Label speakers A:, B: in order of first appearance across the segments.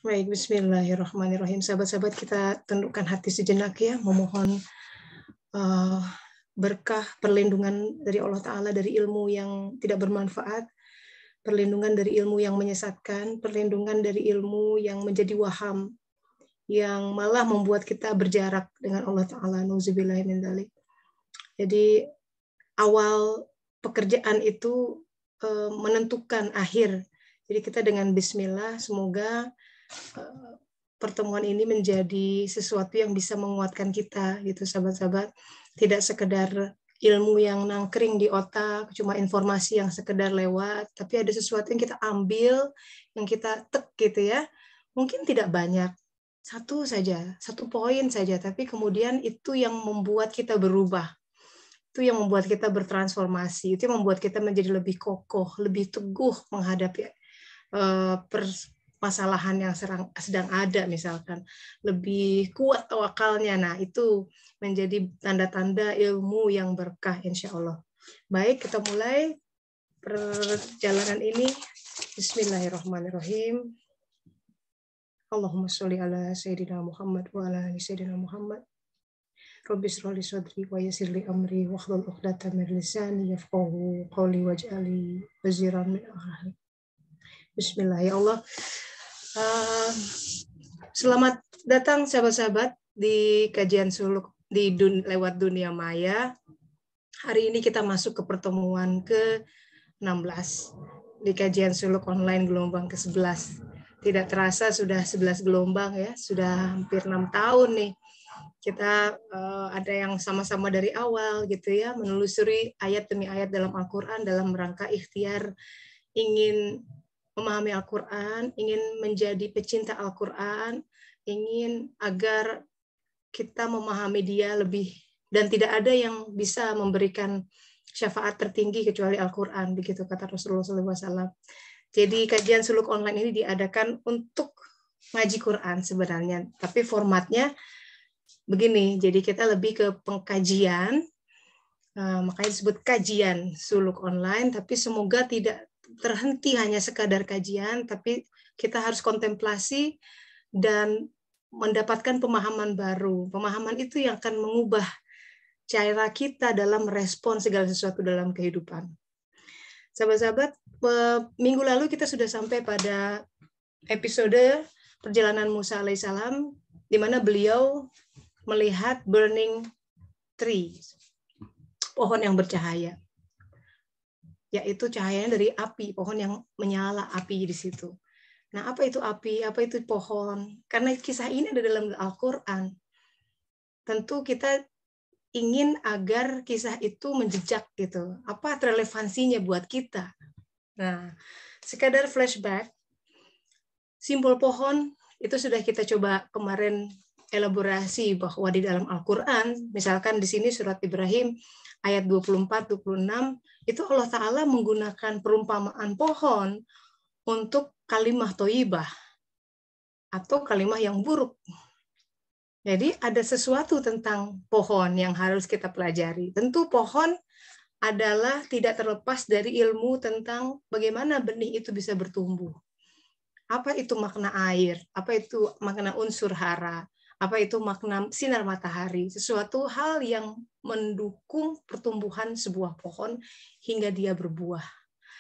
A: Baik, bismillahirrahmanirrahim. Sahabat-sahabat, kita tundukkan hati sejenak ya, memohon uh, berkah perlindungan dari Allah Ta'ala, dari ilmu yang tidak bermanfaat, perlindungan dari ilmu yang menyesatkan, perlindungan dari ilmu yang menjadi waham, yang malah membuat kita berjarak dengan Allah Ta'ala. Nauzubillahi min dzalik. Jadi awal pekerjaan itu menentukan akhir. Jadi kita dengan bismillah, semoga pertemuan ini menjadi sesuatu yang bisa menguatkan kita gitu sahabat-sahabat, tidak sekedar ilmu yang nangkring di otak, cuma informasi yang sekedar lewat, tapi ada sesuatu yang kita ambil, yang kita tek gitu ya, mungkin tidak banyak, satu saja, satu poin saja, tapi kemudian itu yang membuat kita berubah, itu yang membuat kita bertransformasi, itu yang membuat kita menjadi lebih kokoh, lebih teguh menghadapi permasalahan yang sedang ada, misalkan lebih kuat tawakalnya. Nah, itu menjadi tanda-tanda ilmu yang berkah, insya Allah. Baik, kita mulai perjalanan ini. Bismillahirrahmanirrahim. Allahumma sholli ala Sayyidina Muhammad wa ala ali Sayyidina Muhammad. Rabbi shrah li sadri wa yassir li amri wahlul 'uqdatam min lisani yafqahu qawli waj'ali waziran min ahli. Bismillah ya Allah. Selamat datang sahabat-sahabat di kajian suluk lewat dunia maya. Hari ini kita masuk ke pertemuan ke-16 di kajian suluk online gelombang ke-11. Tidak terasa sudah 11 gelombang ya, sudah hampir 6 tahun nih. Kita ada yang sama-sama dari awal gitu ya, menelusuri ayat demi ayat dalam Al-Quran dalam rangka ikhtiar ingin memahami Al-Quran, ingin menjadi pecinta Al-Quran, ingin agar kita memahami dia lebih, dan tidak ada yang bisa memberikan syafaat tertinggi kecuali Al-Quran, begitu kata Rasulullah SAW. Jadi kajian suluk online ini diadakan untuk ngaji Quran sebenarnya, tapi formatnya begini, jadi kita lebih ke pengkajian, makanya disebut kajian suluk online, tapi semoga tidak terhenti hanya sekadar kajian, tapi kita harus kontemplasi dan mendapatkan pemahaman baru. Pemahaman itu yang akan mengubah cara kita dalam merespon segala sesuatu dalam kehidupan. Sahabat-sahabat, minggu lalu kita sudah sampai pada episode perjalanan Musa alaihissalam, di mana beliau melihat burning tree, pohon yang bercahaya. Yaitu cahayanya dari api, pohon yang menyala api di situ. Nah, apa itu api? Apa itu pohon? Karena kisah ini ada dalam Al-Quran. Tentu kita ingin agar kisah itu menjejak gitu. Apa relevansinya buat kita? Nah, sekadar flashback, simbol pohon itu sudah kita coba kemarin elaborasi bahwa di dalam Al-Quran, misalkan di sini surat Ibrahim ayat 24-26, itu Allah Ta'ala menggunakan perumpamaan pohon untuk kalimah thayyibah atau kalimah yang buruk. Jadi ada sesuatu tentang pohon yang harus kita pelajari. Tentu pohon adalah tidak terlepas dari ilmu tentang bagaimana benih itu bisa bertumbuh. Apa itu makna air? Apa itu makna unsur hara? Apa itu makna sinar matahari? Sesuatu hal yang mendukung pertumbuhan sebuah pohon hingga dia berbuah.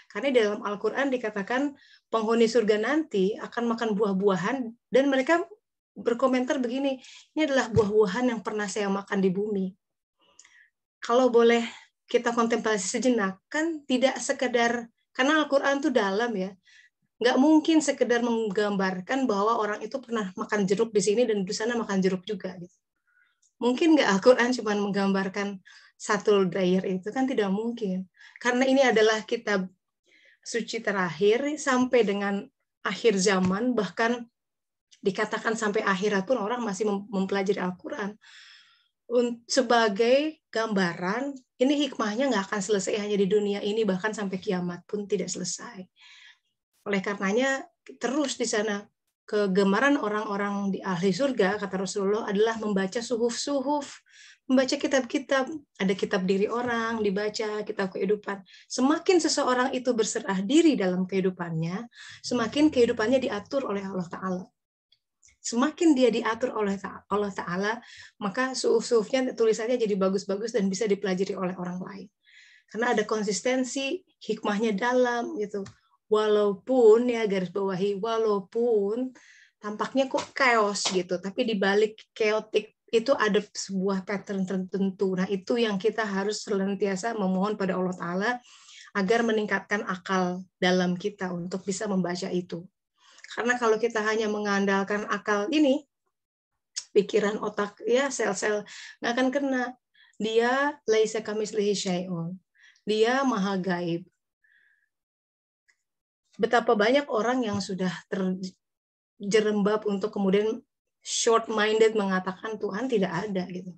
A: Karena dalam Al-Quran dikatakan penghuni surga nanti akan makan buah-buahan dan mereka berkomentar begini, ini adalah buah-buahan yang pernah saya makan di bumi. Kalau boleh kita kontemplasi sejenak, kan tidak sekedar, karena Al-Quran itu dalam ya, nggak mungkin sekedar menggambarkan bahwa orang itu pernah makan jeruk di sini dan di sana makan jeruk juga. Gitu. Mungkin nggak Al-Quran cuma menggambarkan satu dair itu, kan tidak mungkin. Karena ini adalah kitab suci terakhir sampai dengan akhir zaman, bahkan dikatakan sampai akhirat pun orang masih mempelajari Al-Quran. Sebagai gambaran, ini hikmahnya nggak akan selesai hanya di dunia ini, bahkan sampai kiamat pun tidak selesai. Oleh karenanya, terus di sana kegemaran orang-orang di ahli surga, kata Rasulullah, adalah membaca suhuf-suhuf, membaca kitab-kitab. Ada kitab diri orang, dibaca, kitab kehidupan. Semakin seseorang itu berserah diri dalam kehidupannya, semakin kehidupannya diatur oleh Allah Ta'ala. semakin dia diatur oleh Allah Ta'ala, maka suhuf-suhufnya, tulisannya jadi bagus-bagus dan bisa dipelajari oleh orang lain. Karena ada konsistensi, hikmahnya dalam gitu. Walaupun, ya garis bawahi, walaupun tampaknya kok chaos gitu, tapi di balik chaotic itu ada sebuah pattern tertentu. Nah, itu yang kita harus senantiasa memohon pada Allah Ta'ala agar meningkatkan akal dalam kita untuk bisa membaca itu. Karena kalau kita hanya mengandalkan akal ini, pikiran otak, ya sel-sel, nggak akan kena. Dia laisa kamitslihi syai'un. Dia maha gaib. Betapa banyak orang yang sudah terjerembab untuk kemudian short-minded mengatakan Tuhan tidak ada gitu.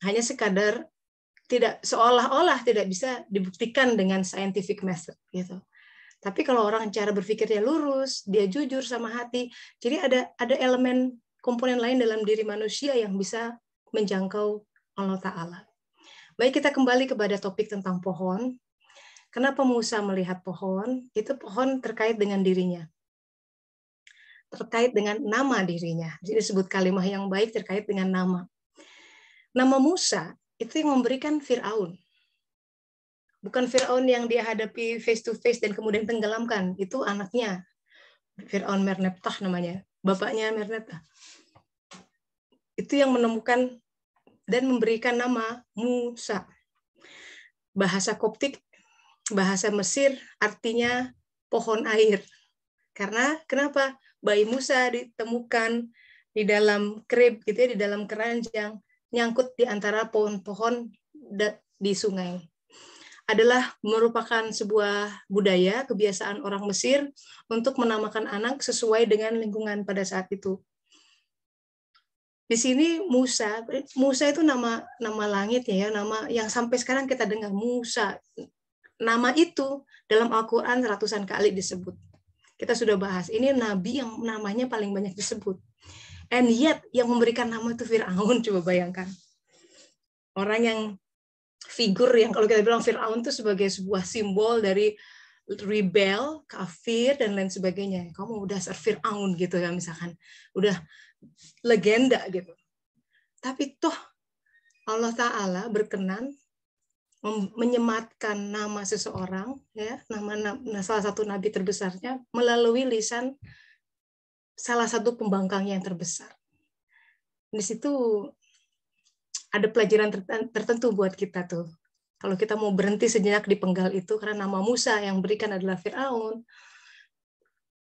A: Hanya sekadar tidak, seolah-olah tidak bisa dibuktikan dengan scientific method gitu. Tapi kalau orang cara berpikirnya lurus, dia jujur sama hati, jadi ada elemen komponen lain dalam diri manusia yang bisa menjangkau Allah Ta'ala. Baik, kita kembali kepada topik tentang pohon. Kenapa Musa melihat pohon? Itu pohon terkait dengan dirinya. Terkait dengan nama dirinya. Jadi disebut kalimah yang baik terkait dengan nama. Nama Musa itu yang memberikan Fir'aun. Bukan Fir'aun yang dia hadapi face to face dan kemudian tenggelamkan. Itu anaknya. Fir'aun Merneptah namanya. Bapaknya Merneptah. Itu yang menemukan dan memberikan nama Musa. Bahasa Koptik, bahasa Mesir artinya pohon air. Karena kenapa? Bayi Musa ditemukan di dalam krib gitu ya, di dalam keranjang, nyangkut di antara pohon-pohon di sungai. Adalah merupakan sebuah budaya, kebiasaan orang Mesir untuk menamakan anak sesuai dengan lingkungan pada saat itu. Di sini Musa itu nama langit ya, nama yang sampai sekarang kita dengar Musa. Nama itu dalam Al-Qur'an ratusan kali disebut. Kita sudah bahas, ini nabi yang namanya paling banyak disebut. And yet yang memberikan nama itu Fir'aun, coba bayangkan. Orang yang figur yang kalau kita bilang Fir'aun itu sebagai sebuah simbol dari rebel, kafir dan lain sebagainya. Kamu udah dasar Fir'aun gitu ya misalkan. Udah legenda gitu. Tapi toh Allah Ta'ala berkenan menyematkan nama seseorang, ya, nama salah satu nabi terbesarnya melalui lisan salah satu pembangkang yang terbesar. Di situ ada pelajaran tertentu buat kita tuh. Kalau kita mau berhenti sejenak di penggal itu, karena nama Musa yang berikan adalah Fir'aun,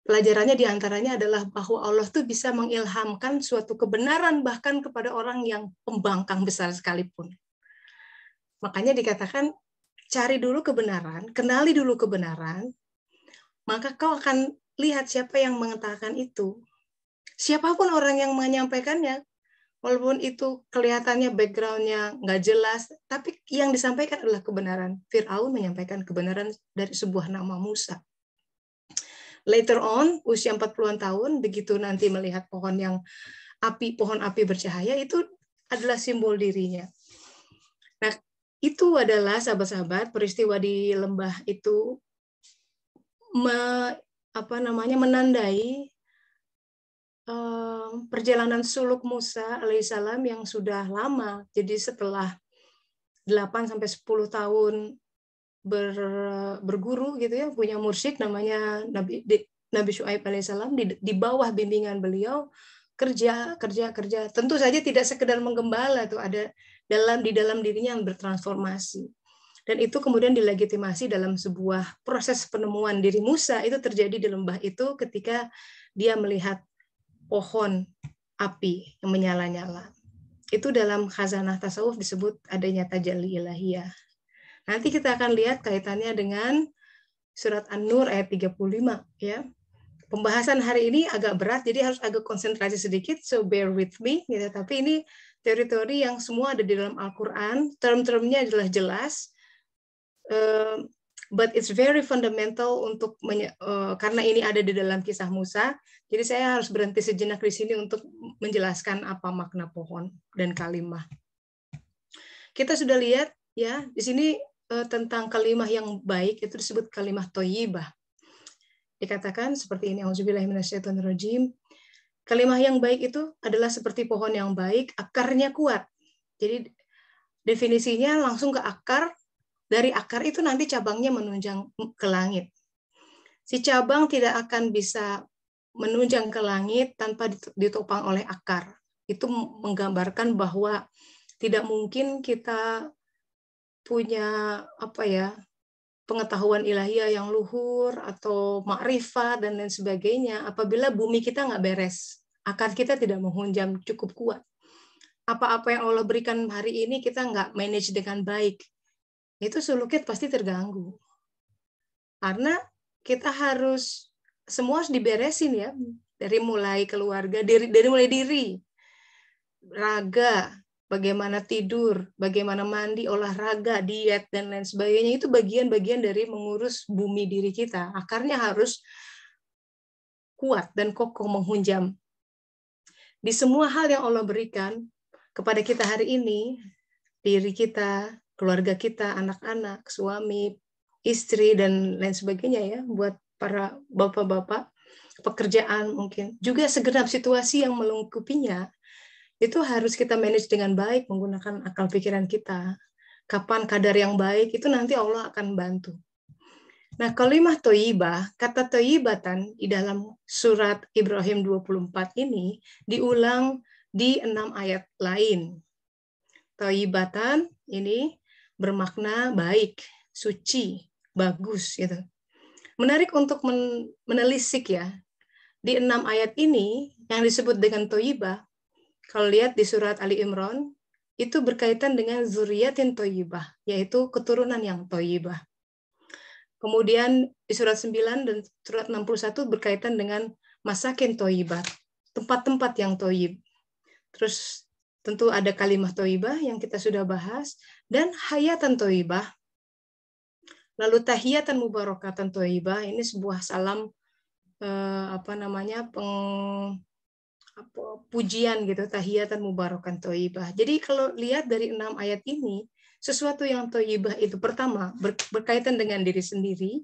A: pelajarannya diantaranya adalah bahwa Allah tuh bisa mengilhamkan suatu kebenaran bahkan kepada orang yang pembangkang besar sekalipun. Makanya dikatakan, cari dulu kebenaran, kenali dulu kebenaran, maka kau akan lihat siapa yang mengatakan itu. Siapapun orang yang menyampaikannya, walaupun itu kelihatannya background-nya nggak jelas, tapi yang disampaikan adalah kebenaran. Fir'aun menyampaikan kebenaran dari sebuah nama Musa. Later on, usia 40-an tahun, begitu nanti melihat pohon api bercahaya, itu adalah simbol dirinya. Nah, itu adalah sahabat-sahabat peristiwa di lembah itu menandai perjalanan suluk Musa alaihissalam yang sudah lama. Jadi setelah 8-10 tahun berguru gitu ya, punya mursyid namanya Nabi Syuaib alaihissalam, di bawah bimbingan beliau kerja. Tentu saja tidak sekedar menggembala, tuh ada di dalam dirinya yang bertransformasi. Dan itu kemudian dilegitimasi dalam sebuah proses penemuan diri Musa. Itu terjadi di lembah itu ketika dia melihat pohon api yang menyala-nyala. Itu dalam khazanah tasawuf disebut adanya tajalli ilahiyah. Nanti kita akan lihat kaitannya dengan surat An-Nur ayat 35 ya. Pembahasan hari ini agak berat, jadi harus agak konsentrasi sedikit, so bear with me gitu. Tapi ini teori-teori yang semua ada di dalam Al-Qur'an, term-termnya adalah jelas. But it's very fundamental untuk karena ini ada di dalam kisah Musa. Jadi saya harus berhenti sejenak di sini untuk menjelaskan apa makna pohon dan kalimah. Kita sudah lihat ya di sini tentang kalimah yang baik itu disebut kalimah thayyibah. Dikatakan seperti ini, auzubillahi minasyaitonirrajim. Kalimah yang baik itu adalah seperti pohon yang baik, akarnya kuat. Jadi definisinya langsung ke akar, dari akar itu nanti cabangnya menunjang ke langit. Si cabang tidak akan bisa menunjang ke langit tanpa ditopang oleh akar. Itu menggambarkan bahwa tidak mungkin kita punya pengetahuan ilahiyah yang luhur atau makrifat dan lain sebagainya apabila bumi kita nggak beres, akar kita tidak menghunjam cukup kuat. Apa-apa yang Allah berikan hari ini kita nggak manage dengan baik, itu sulukit pasti terganggu. Karena kita semua harus diberesin ya, dari mulai keluarga, dari mulai diri, raga, bagaimana tidur, bagaimana mandi, olahraga, diet, dan lain sebagainya. Itu bagian-bagian dari mengurus bumi diri kita. Akarnya harus kuat dan kokoh menghunjam. Di semua hal yang Allah berikan kepada kita hari ini, diri kita, keluarga kita, anak-anak, suami, istri, dan lain sebagainya ya, buat para bapak-bapak, pekerjaan mungkin. Juga segenap situasi yang melingkupinya, itu harus kita manage dengan baik menggunakan akal pikiran kita. Kapan kadar yang baik, itu nanti Allah akan bantu. Nah, kalimah thayyibah, kata thayyibatan di dalam surat Ibrahim 24 ini diulang di 6 ayat lain. Thayyibatan ini bermakna baik, suci, bagus gitu. Menarik untuk menelisik ya. Di 6 ayat ini yang disebut dengan thayyibah, kalau lihat di surat Ali Imran, itu berkaitan dengan zuriyatin thayyibah, yaitu keturunan yang thayyibah. Kemudian di surat 9 dan surat 61 berkaitan dengan masakin thayyibah, tempat-tempat yang thayyib. Terus tentu ada kalimah thayyibah yang kita sudah bahas, dan hayatan thayyibah. Lalu tahiyatan mubarakatan thayyibah, ini sebuah salam pujian gitu, tahiyatan mubarakatan thayyibah. Jadi kalau lihat dari 6 ayat ini, sesuatu yang thayyibah itu pertama berkaitan dengan diri sendiri,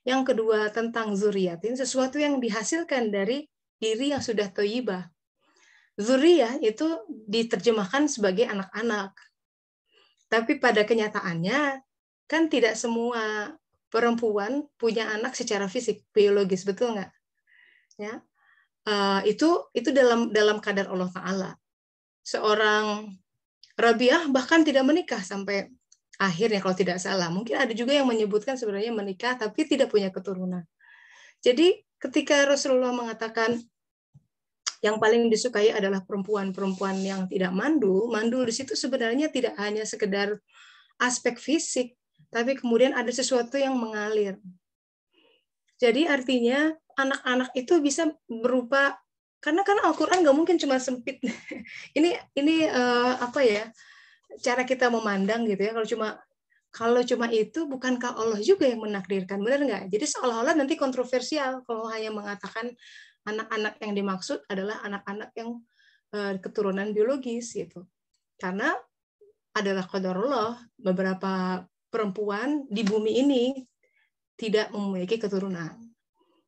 A: yang kedua tentang zuriyatin, sesuatu yang dihasilkan dari diri yang sudah thayyibah. Zuriyah itu diterjemahkan sebagai anak-anak. Tapi pada kenyataannya kan tidak semua perempuan punya anak secara fisik, biologis, betul nggak? Ya, itu dalam kadar Allah Ta'ala. Seorang Rabiah bahkan tidak menikah sampai akhirnya kalau tidak salah. Mungkin ada juga yang menyebutkan sebenarnya menikah tapi tidak punya keturunan. Jadi ketika Rasulullah mengatakan yang paling disukai adalah perempuan-perempuan yang tidak mandul, mandul di situ sebenarnya tidak hanya sekedar aspek fisik, tapi kemudian ada sesuatu yang mengalir. Jadi artinya anak-anak itu bisa berupa, karena kan Al-Quran nggak mungkin cuma sempit. ini cara kita memandang gitu ya. Kalau cuma itu, bukankah Allah juga yang menakdirkan, benar nggak? Jadi seolah-olah nanti kontroversial kalau hanya mengatakan anak-anak yang dimaksud adalah anak-anak yang keturunan biologis gitu. Karena adalah qadarullah, beberapa perempuan di bumi ini tidak memiliki keturunan.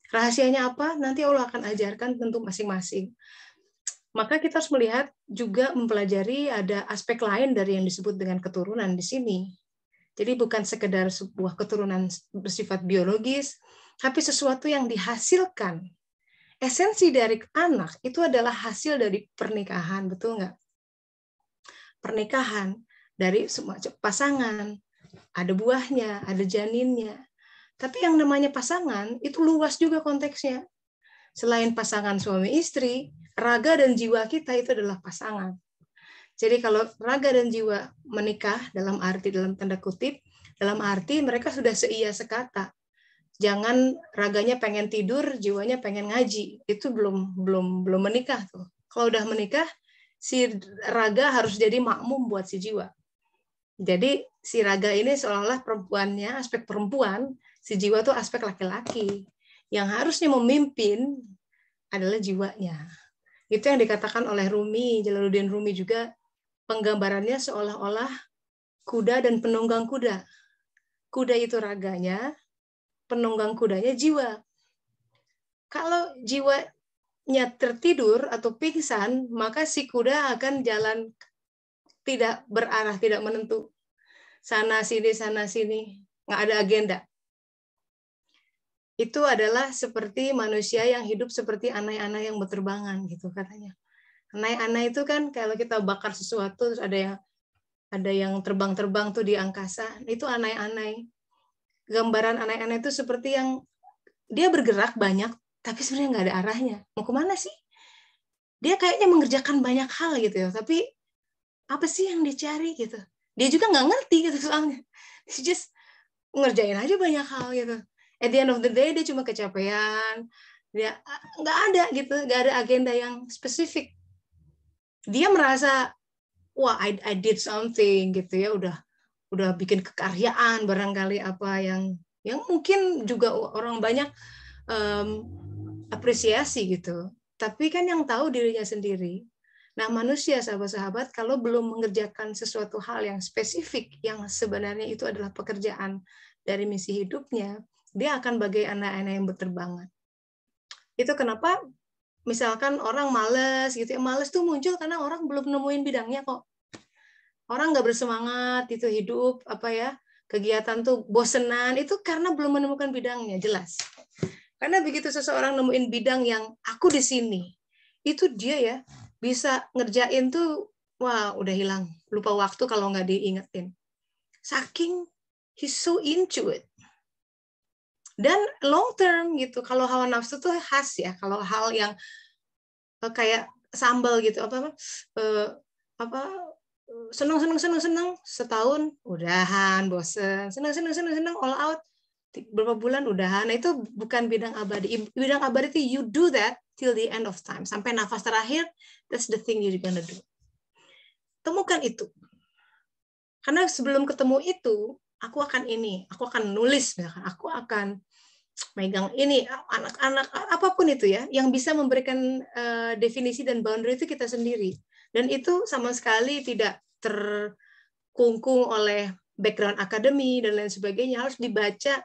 A: Rahasianya apa? Nanti Allah akan ajarkan tentu masing-masing. Maka kita harus melihat juga mempelajari ada aspek lain dari yang disebut dengan keturunan di sini. Jadi bukan sekedar sebuah keturunan bersifat biologis, tapi sesuatu yang dihasilkan. Esensi dari anak itu adalah hasil dari pernikahan, betul nggak? Pernikahan dari semua pasangan, ada buahnya, ada janinnya. Tapi yang namanya pasangan itu luas juga konteksnya. Selain pasangan suami istri, raga dan jiwa kita itu adalah pasangan. Jadi kalau raga dan jiwa menikah dalam tanda kutip, dalam arti mereka sudah seia sekata. Jangan raganya pengen tidur, jiwanya pengen ngaji. Itu belum menikah tuh. Kalau udah menikah, si raga harus jadi makmum buat si jiwa. Jadi si raga ini seolah-olah perempuannya, aspek perempuan, si jiwa tuh aspek laki-laki. Yang harusnya memimpin adalah jiwanya. Itu yang dikatakan oleh Rumi, Jalaluddin Rumi juga, penggambarannya seolah-olah kuda dan penunggang kuda. Kuda itu raganya, penunggang kudanya jiwa. Kalau jiwa tertidur atau pingsan, maka si kuda akan jalan tidak berarah, tidak menentu. Sana sini, nggak ada agenda. Itu adalah seperti manusia yang hidup seperti anai-anai yang berterbangan gitu katanya. Anai-anai itu kan kalau kita bakar sesuatu terus ada yang terbang-terbang tuh di angkasa, itu anai-anai. Gambaran anai-anai itu seperti yang dia bergerak banyak, tapi sebenarnya nggak ada arahnya. Mau kemana sih? Dia kayaknya mengerjakan banyak hal gitu ya, tapi apa sih yang dicari gitu? Dia juga nggak ngerti gitu soalnya. Dia just ngerjain aja banyak hal gitu. At the end of the day dia cuma kecapean. Dia nggak ada gitu, nggak ada agenda yang spesifik. Dia merasa wah I did something gitu ya, udah bikin kekaryaan barangkali apa yang mungkin juga orang banyak apresiasi gitu. Tapi kan yang tahu dirinya sendiri. Nah, manusia sahabat-sahabat kalau belum mengerjakan sesuatu hal yang spesifik yang sebenarnya itu adalah pekerjaan dari misi hidupnya, dia akan bagai anak-anak yang berterbangan. Itu kenapa misalkan orang malas gitu ya, malas tuh muncul karena orang belum nemuin bidangnya kok. Orang nggak bersemangat itu hidup apa ya, kegiatan tuh bosenan itu karena belum menemukan bidangnya, jelas. Karena begitu seseorang nemuin bidang yang aku di sini, itu dia ya bisa ngerjain tuh, wah udah hilang, lupa waktu kalau nggak diingetin. Saking he's so into it. Dan long term gitu, kalau hawa nafsu tuh khas ya, kalau hal yang kayak sambal gitu, apa seneng setahun udahan bosen, seneng all out beberapa bulan udahan. Nah, itu bukan bidang abadi. Bidang abadi itu you do that till the end of time, sampai nafas terakhir. That's the thing you're gonna do. Temukan itu, karena sebelum ketemu itu aku akan nulis, aku akan megang ini, anak-anak apapun itu ya, yang bisa memberikan definisi dan boundary itu kita sendiri. Dan itu sama sekali tidak terkungkung oleh background akademi dan lain sebagainya, harus dibaca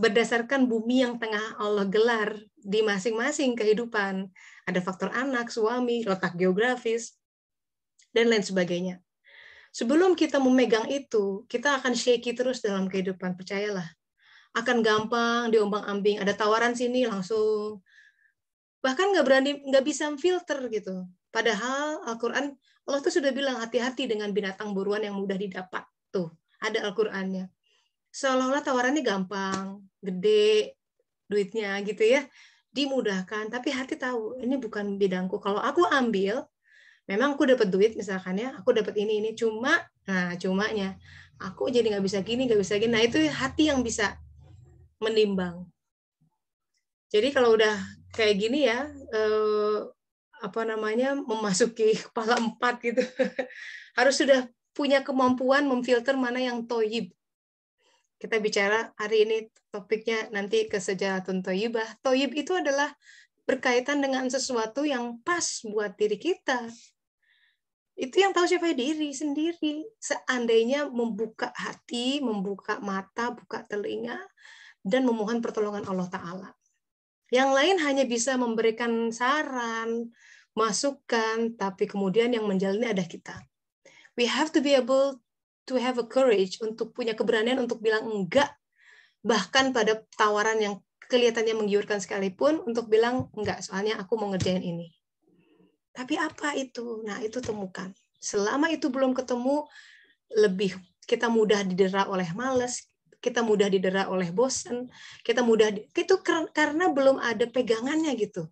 A: berdasarkan bumi yang tengah Allah gelar di masing-masing kehidupan. Ada faktor anak, suami, letak geografis, dan lain sebagainya. Sebelum kita memegang itu, kita akan shaky terus dalam kehidupan, percayalah. Akan gampang diombang-ambing, ada tawaran sini langsung. Bahkan nggak bisa filter gitu. Padahal Al-Quran, Allah tuh sudah bilang hati-hati dengan binatang buruan yang mudah didapat. Tuh, ada Al-Qurannya. Seolah-olah tawarannya gampang, gede, duitnya gitu ya, dimudahkan. Tapi hati tahu, ini bukan bidangku. Kalau aku ambil, memang aku dapat duit misalkan ya, aku dapat ini, cumanya, aku jadi nggak bisa gini. Nah itu hati yang bisa menimbang. Jadi kalau udah kayak gini ya, memasuki kepala 4 gitu, harus sudah punya kemampuan memfilter mana yang toyib. Kita bicara hari ini topiknya nanti kesejahterataan toyibah. Toyib itu adalah berkaitan dengan sesuatu yang pas buat diri kita. Itu yang tahu siapa diri sendiri. Seandainya membuka hati, membuka mata, buka telinga, dan memohon pertolongan Allah Ta'ala. Yang lain hanya bisa memberikan saran, masukan, tapi kemudian yang menjalani ada kita. We have to be able to have a courage, untuk punya keberanian untuk bilang enggak, bahkan pada tawaran yang kelihatannya menggiurkan sekalipun, untuk bilang enggak, soalnya aku mau ngerjain ini. Tapi apa itu? Nah, itu temukan. Selama itu belum ketemu, kita mudah didera oleh malas, kita mudah didera oleh bosan, itu karena belum ada pegangannya gitu.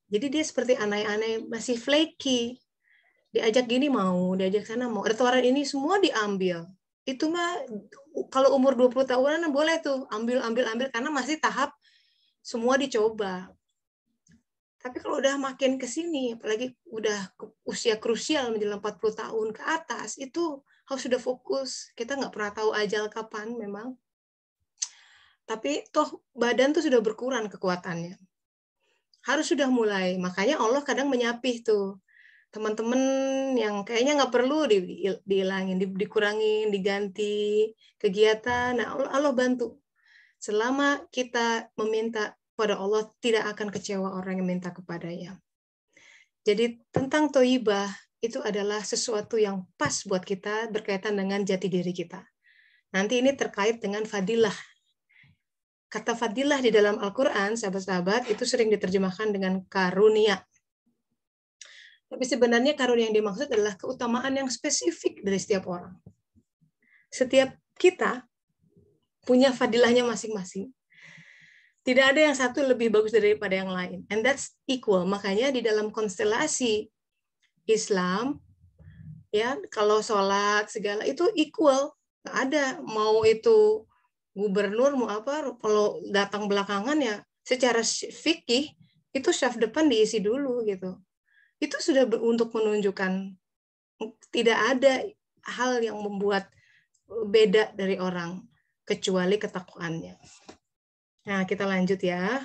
A: Jadi dia seperti aneh-aneh, masih flaky. Diajak gini mau, diajak sana mau. Ada tawaran ini semua diambil. Itu mah kalau umur 20 tahunan boleh tuh ambil karena masih tahap semua dicoba. Tapi kalau udah makin ke sini, apalagi udah usia krusial menjelang 40 tahun ke atas, itu harus sudah fokus. Kita nggak pernah tahu ajal kapan memang. Tapi toh badan tuh sudah berkurang kekuatannya. Harus sudah mulai. Makanya Allah kadang menyapih tuh. Teman-teman yang kayaknya nggak perlu dihilangin, dikurangin, diganti kegiatan. Nah, Allah bantu. Selama kita meminta pada Allah, tidak akan kecewa orang yang minta kepadanya. Jadi tentang Thayyibah itu adalah sesuatu yang pas buat kita berkaitan dengan jati diri kita. Nanti ini terkait dengan fadilah. Kata fadilah di dalam Al-Quran, sahabat-sahabat, itu sering diterjemahkan dengan karunia. Tapi sebenarnya karunia yang dimaksud adalah keutamaan yang spesifik dari setiap orang. Setiap kita punya fadilahnya masing-masing. Tidak ada yang satu lebih bagus daripada yang lain. And that's equal. Makanya di dalam konstelasi Islam, ya kalau sholat segala itu equal. Nggak ada. Mau itu gubernur, mau apa, kalau datang belakangan ya secara fikih, itu syaf depan diisi dulu gitu. Itu sudah untuk menunjukkan tidak ada hal yang membuat beda dari orang kecuali ketakwaannya. Nah, kita lanjut ya.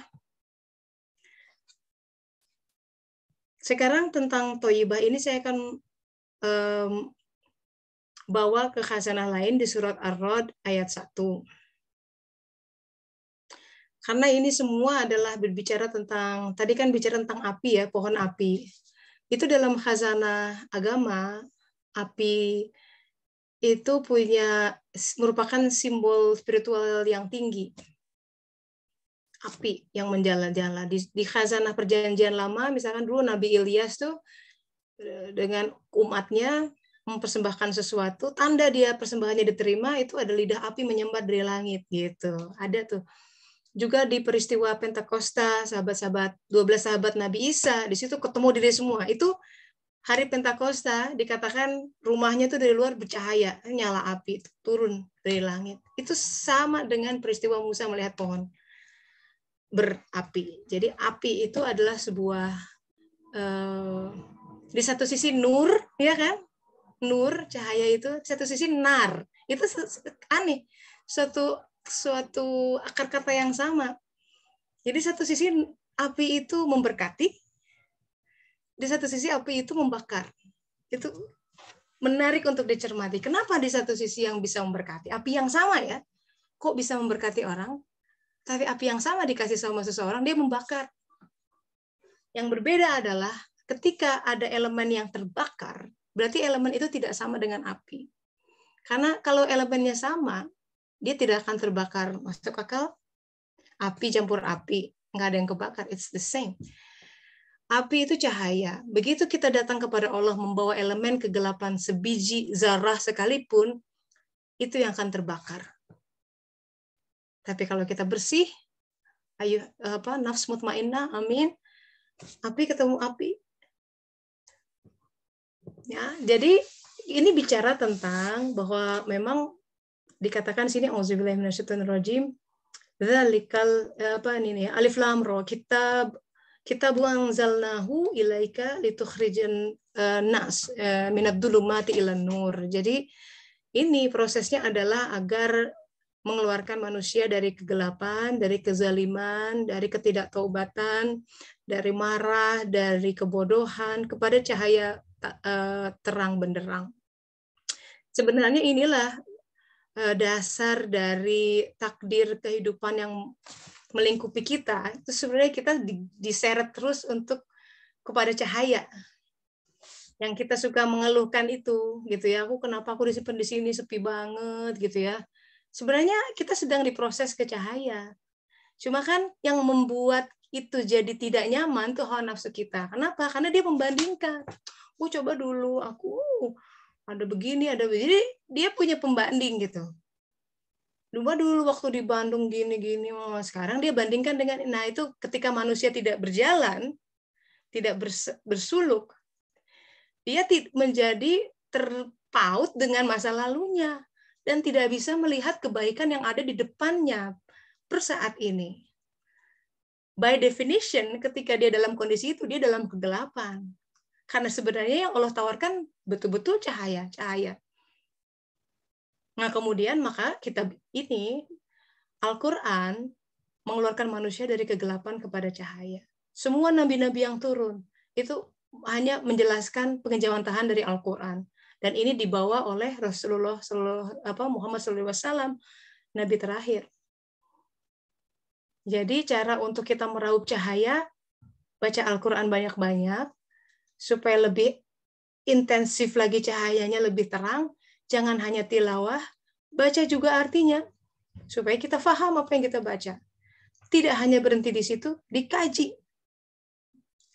A: Sekarang tentang Thayyibah ini saya akan bawa ke khazanah lain di surat Ar-Ra'd ayat 1. Karena ini semua adalah berbicara tentang, tadi kan bicara tentang api ya, pohon api. Itu dalam khazanah agama, api itu merupakan simbol spiritual yang tinggi. Api yang menjala-jala. Di khazanah perjanjian lama, misalkan dulu Nabi Ilyas tuh dengan umatnya mempersembahkan sesuatu, tanda dia persembahannya diterima, itu ada lidah api menyambar dari langit gitu. Ada tuh. Juga di peristiwa Pentakosta, sahabat-sahabat 12 sahabat Nabi Isa, di situ ketemu diri semua. Itu hari Pentakosta dikatakan rumahnya itu dari luar bercahaya, nyala api turun dari langit. Itu sama dengan peristiwa Musa melihat pohon berapi. Jadi api itu adalah sebuah di satu sisi nur, ya kan? Nur, cahaya itu, satu sisi nar. Itu aneh. Suatu akar kata yang sama. Jadi satu sisi api itu memberkati, di satu sisi api itu membakar. Itu menarik untuk dicermati. Kenapa di satu sisi yang bisa memberkati? Api yang sama ya, kok bisa memberkati orang? Tapi api yang sama dikasih sama seseorang, dia membakar. Yang berbeda adalah ketika ada elemen yang terbakar, berarti elemen itu tidak sama dengan api. Karena kalau elemennya sama, dia tidak akan terbakar. Masuk akal? Api campur api, nggak ada yang kebakar. It's the same. Api itu cahaya. Begitu kita datang kepada Allah membawa elemen kegelapan sebiji zarah sekalipun, itu yang akan terbakar. Tapi kalau kita bersih, ayo nafs mutmainnah, amin. Api ketemu api. Ya, jadi ini bicara tentang bahwa memang dikatakan sini auzubillahi minasyaitonirrajim, dzalikal alif lam ra, kitab anzalnahu ilaika litukhrijan nas minad dhulumati ilan nur. Jadi ini prosesnya adalah agar mengeluarkan manusia dari kegelapan, dari kezaliman, dari ketidaktaubatan, dari marah, dari kebodohan kepada cahaya terang benderang. Sebenarnya inilah dasar dari takdir kehidupan yang melingkupi kita. Itu sebenarnya kita diseret terus untuk kepada cahaya. Yang kita suka mengeluhkan itu, gitu ya. Kenapa aku disimpan di sini sepi banget, gitu ya. Sebenarnya kita sedang diproses ke cahaya. Cuma kan yang membuat itu jadi tidak nyaman tuh hawa nafsu kita. Kenapa? Karena dia membandingkan. Coba dulu aku ada begini, ada begini. Jadi dia punya pembanding gitu. Dulu waktu di Bandung gini-gini, sekarang dia bandingkan dengan, nah itu ketika manusia tidak berjalan, tidak bersuluk, dia menjadi terpaut dengan masa lalunya dan tidak bisa melihat kebaikan yang ada di depannya per saat ini. By definition, ketika dia dalam kondisi itu, dia dalam kegelapan. Karena sebenarnya yang Allah tawarkan betul-betul cahaya. Nah, kemudian maka kitab ini, Al-Quran, mengeluarkan manusia dari kegelapan kepada cahaya. Semua nabi-nabi yang turun, itu hanya menjelaskan pengejawantahan dari Al-Quran. Dan ini dibawa oleh Rasulullah Muhammad SAW, Nabi terakhir. Jadi cara untuk kita meraup cahaya, baca Al-Quran banyak-banyak, supaya lebih intensif lagi cahayanya, lebih terang. Jangan hanya tilawah, baca juga artinya, supaya kita paham apa yang kita baca. Tidak hanya berhenti di situ, dikaji.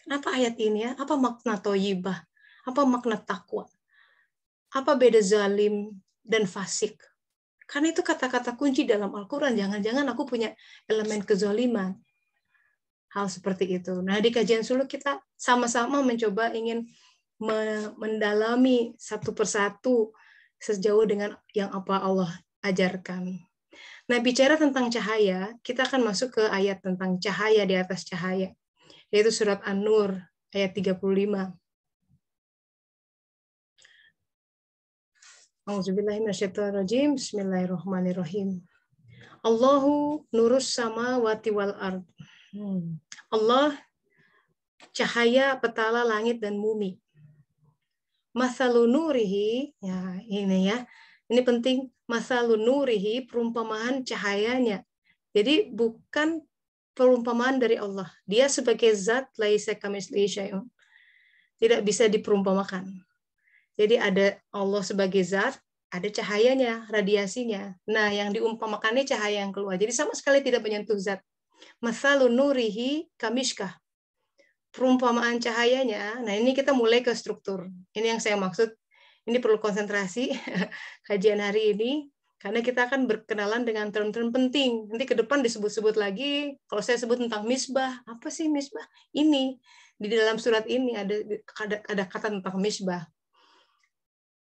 A: Kenapa ayat ini ya? Apa makna toyibah? Apa makna takwa? Apa beda zalim dan fasik? Karena itu kata-kata kunci dalam Al-Quran. Jangan-jangan aku punya elemen kezaliman. Hal seperti itu. Nah, di kajian suluk kita sama-sama mencoba ingin mendalami satu persatu sejauh dengan yang apa Allah ajarkan. Nah, bicara tentang cahaya, kita akan masuk ke ayat tentang cahaya di atas cahaya, yaitu surat An-Nur ayat 35. Auzubillahiminasyaitonirrajim. Bismillahirrahmanirrahim. Allahu nurus samawati wal ard. Allah cahaya petala langit dan bumi. Masalun nurihi, ya ini ya. Ini penting, masalun nurihi, perumpamaan cahayanya. Jadi bukan perumpamaan dari Allah. Dia sebagai zat laisa kamitslihi syai'un. Tidak bisa diperumpamakan. Jadi ada Allah sebagai zat, ada cahayanya, radiasinya. Nah, yang diumpamakannya cahaya yang keluar. Jadi sama sekali tidak menyentuh zat. Masalun nurihi kamishkah. Perumpamaan cahayanya. Nah, ini kita mulai ke struktur. Ini yang saya maksud. Ini perlu konsentrasi kajian hari ini. Karena kita akan berkenalan dengan term-term penting. Nanti ke depan disebut-sebut lagi. Kalau saya sebut tentang misbah. Apa sih misbah? Ini. Di dalam surat ini ada kata tentang misbah.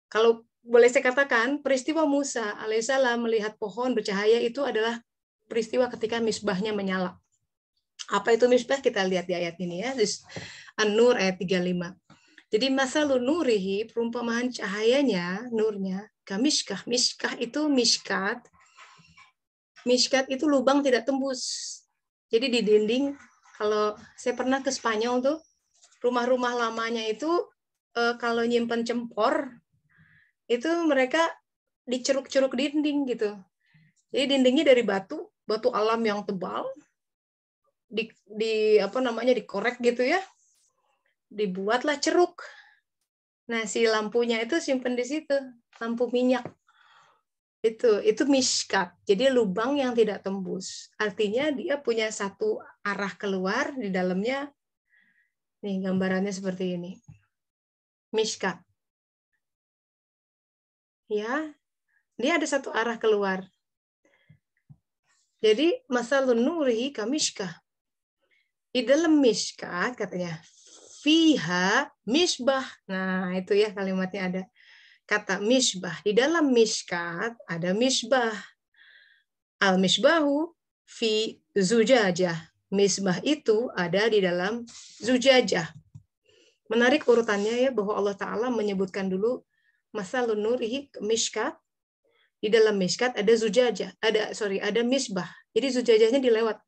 A: Kalau boleh saya katakan, peristiwa Musa alaihissalam melihat pohon bercahaya itu adalah peristiwa ketika misbahnya menyala. Apa itu misbah? Kita lihat di ayat ini ya. An-Nur ayat 35. Jadi masalun nurihi, perumpamaan cahayanya, nurnya, kamishkah. Mishkah itu mishkat. Mishkat itu lubang tidak tembus. Jadi di dinding, kalau saya pernah ke Spanyol tuh, rumah-rumah lamanya itu kalau nyimpen cempor, itu mereka diceruk-ceruk dinding gitu. Jadi dindingnya dari batu alam yang tebal, dikorek gitu ya, dibuatlah ceruk. Nah, si lampunya itu simpen di situ, lampu minyak. Itu mishkat. Jadi lubang yang tidak tembus. Artinya dia punya satu arah keluar di dalamnya. Nih gambarannya seperti ini. Mishkat. Ya, dia ada satu arah keluar. Jadi masalun nurihi kamishkah. Di dalam mishkat katanya fiha misbah. Nah, itu ya kalimatnya ada kata misbah. Di dalam mishkat ada misbah. Al-misbahu fi zujajah. Misbah itu ada di dalam zujajah. Menarik urutannya ya, bahwa Allah Ta'ala menyebutkan dulu masalun nurihi mishkat. Di dalam mishkat ada zujajah. Ada misbah. Jadi zujajahnya dilewat.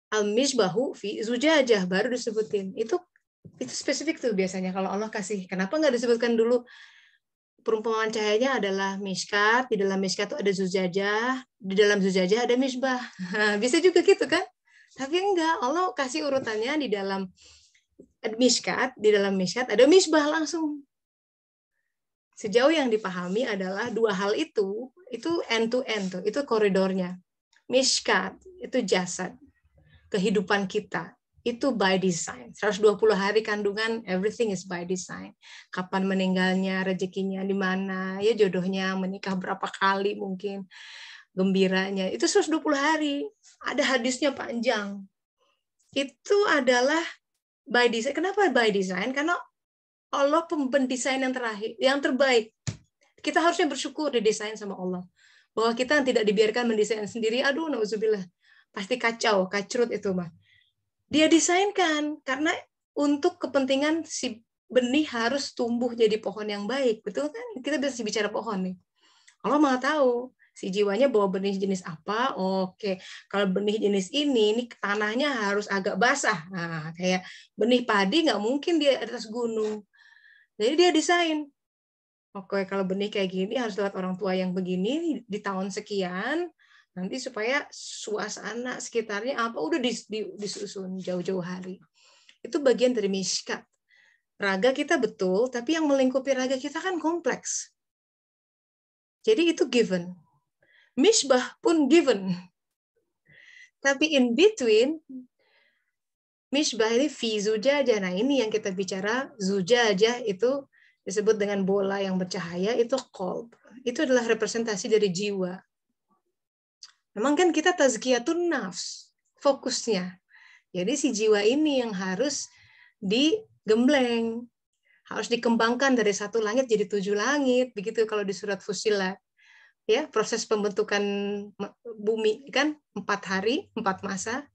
A: Al-misbahu fi zujajah baru disebutin. Itu spesifik tuh biasanya kalau Allah kasih. Kenapa nggak disebutkan dulu perumpamaan cahayanya adalah mishkat, di dalam mishkat itu ada zujajah, di dalam zujajah ada misbah. Bisa juga gitu kan? Tapi enggak, Allah kasih urutannya di dalam mishkat ada misbah langsung. Sejauh yang dipahami adalah dua hal itu end to end tuh, itu koridornya. Mishkat itu jasad, kehidupan kita. Itu by design. 120 hari kandungan, everything is by design. Kapan meninggalnya, rezekinya di mana, ya jodohnya, menikah berapa kali mungkin, gembiranya. Itu 120 hari. Ada hadisnya panjang. Itu adalah by design. Kenapa by design? Karena Allah pendesain yang terakhir, yang terbaik. Kita harusnya bersyukur didesain sama Allah. Bahwa kita tidak dibiarkan mendesain sendiri. Aduh, nauzubillah. Pasti kacau, kacrut itu mah. Dia desainkan karena untuk kepentingan si benih harus tumbuh jadi pohon yang baik, betul kan? Kita bisa bicara pohon nih. Allah Maha tahu si jiwanya bawa benih jenis apa. Oke, kalau benih jenis ini tanahnya harus agak basah. Nah, kayak benih padi nggak mungkin dia atas gunung. Jadi dia desain. Oke, kalau benih kayak gini harus lewat orang tua yang begini di tahun sekian. Nanti supaya suasana sekitarnya apa udah disusun jauh-jauh hari. Itu bagian dari mishkat. Raga kita betul, tapi yang melingkupi raga kita kan kompleks. Jadi itu given. Mishbah pun given. Tapi in between, mishbah ini fi zujajah. Nah ini yang kita bicara, zujajah itu disebut dengan bola yang bercahaya, itu qalb. Itu adalah representasi dari jiwa. Memang kan kita tazkiyatun nafs, fokusnya. Jadi si jiwa ini yang harus digembleng, harus dikembangkan dari 1 langit jadi 7 langit, begitu kalau di surat Fussilat. Ya, proses pembentukan bumi kan 4 hari, 4 masa.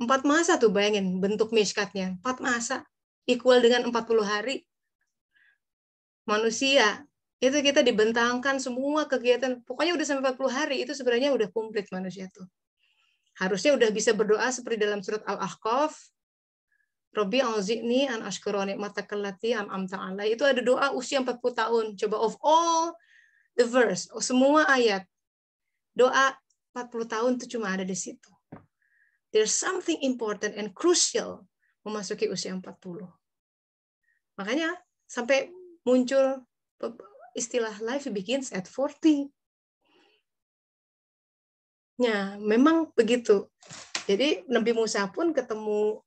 A: 4 masa tuh bayangin bentuk mishkatnya, 4 masa equal dengan 40 hari. Manusia itu kita dibentangkan semua kegiatan, pokoknya udah sampai 40 hari itu sebenarnya udah komplit manusia tuh. Harusnya udah bisa berdoa seperti dalam surat Al-Ahqaf, Rabbi auzi'ni an ashkura ni'mataka allati an'amta 'alaiya. Itu ada doa usia 40 tahun. Coba of all the verse, semua ayat, doa 40 tahun itu cuma ada di situ. There's something important and crucial memasuki usia 40. Makanya sampai muncul istilah life begins at 40. Ya, memang begitu. Jadi Nabi Musa pun ketemu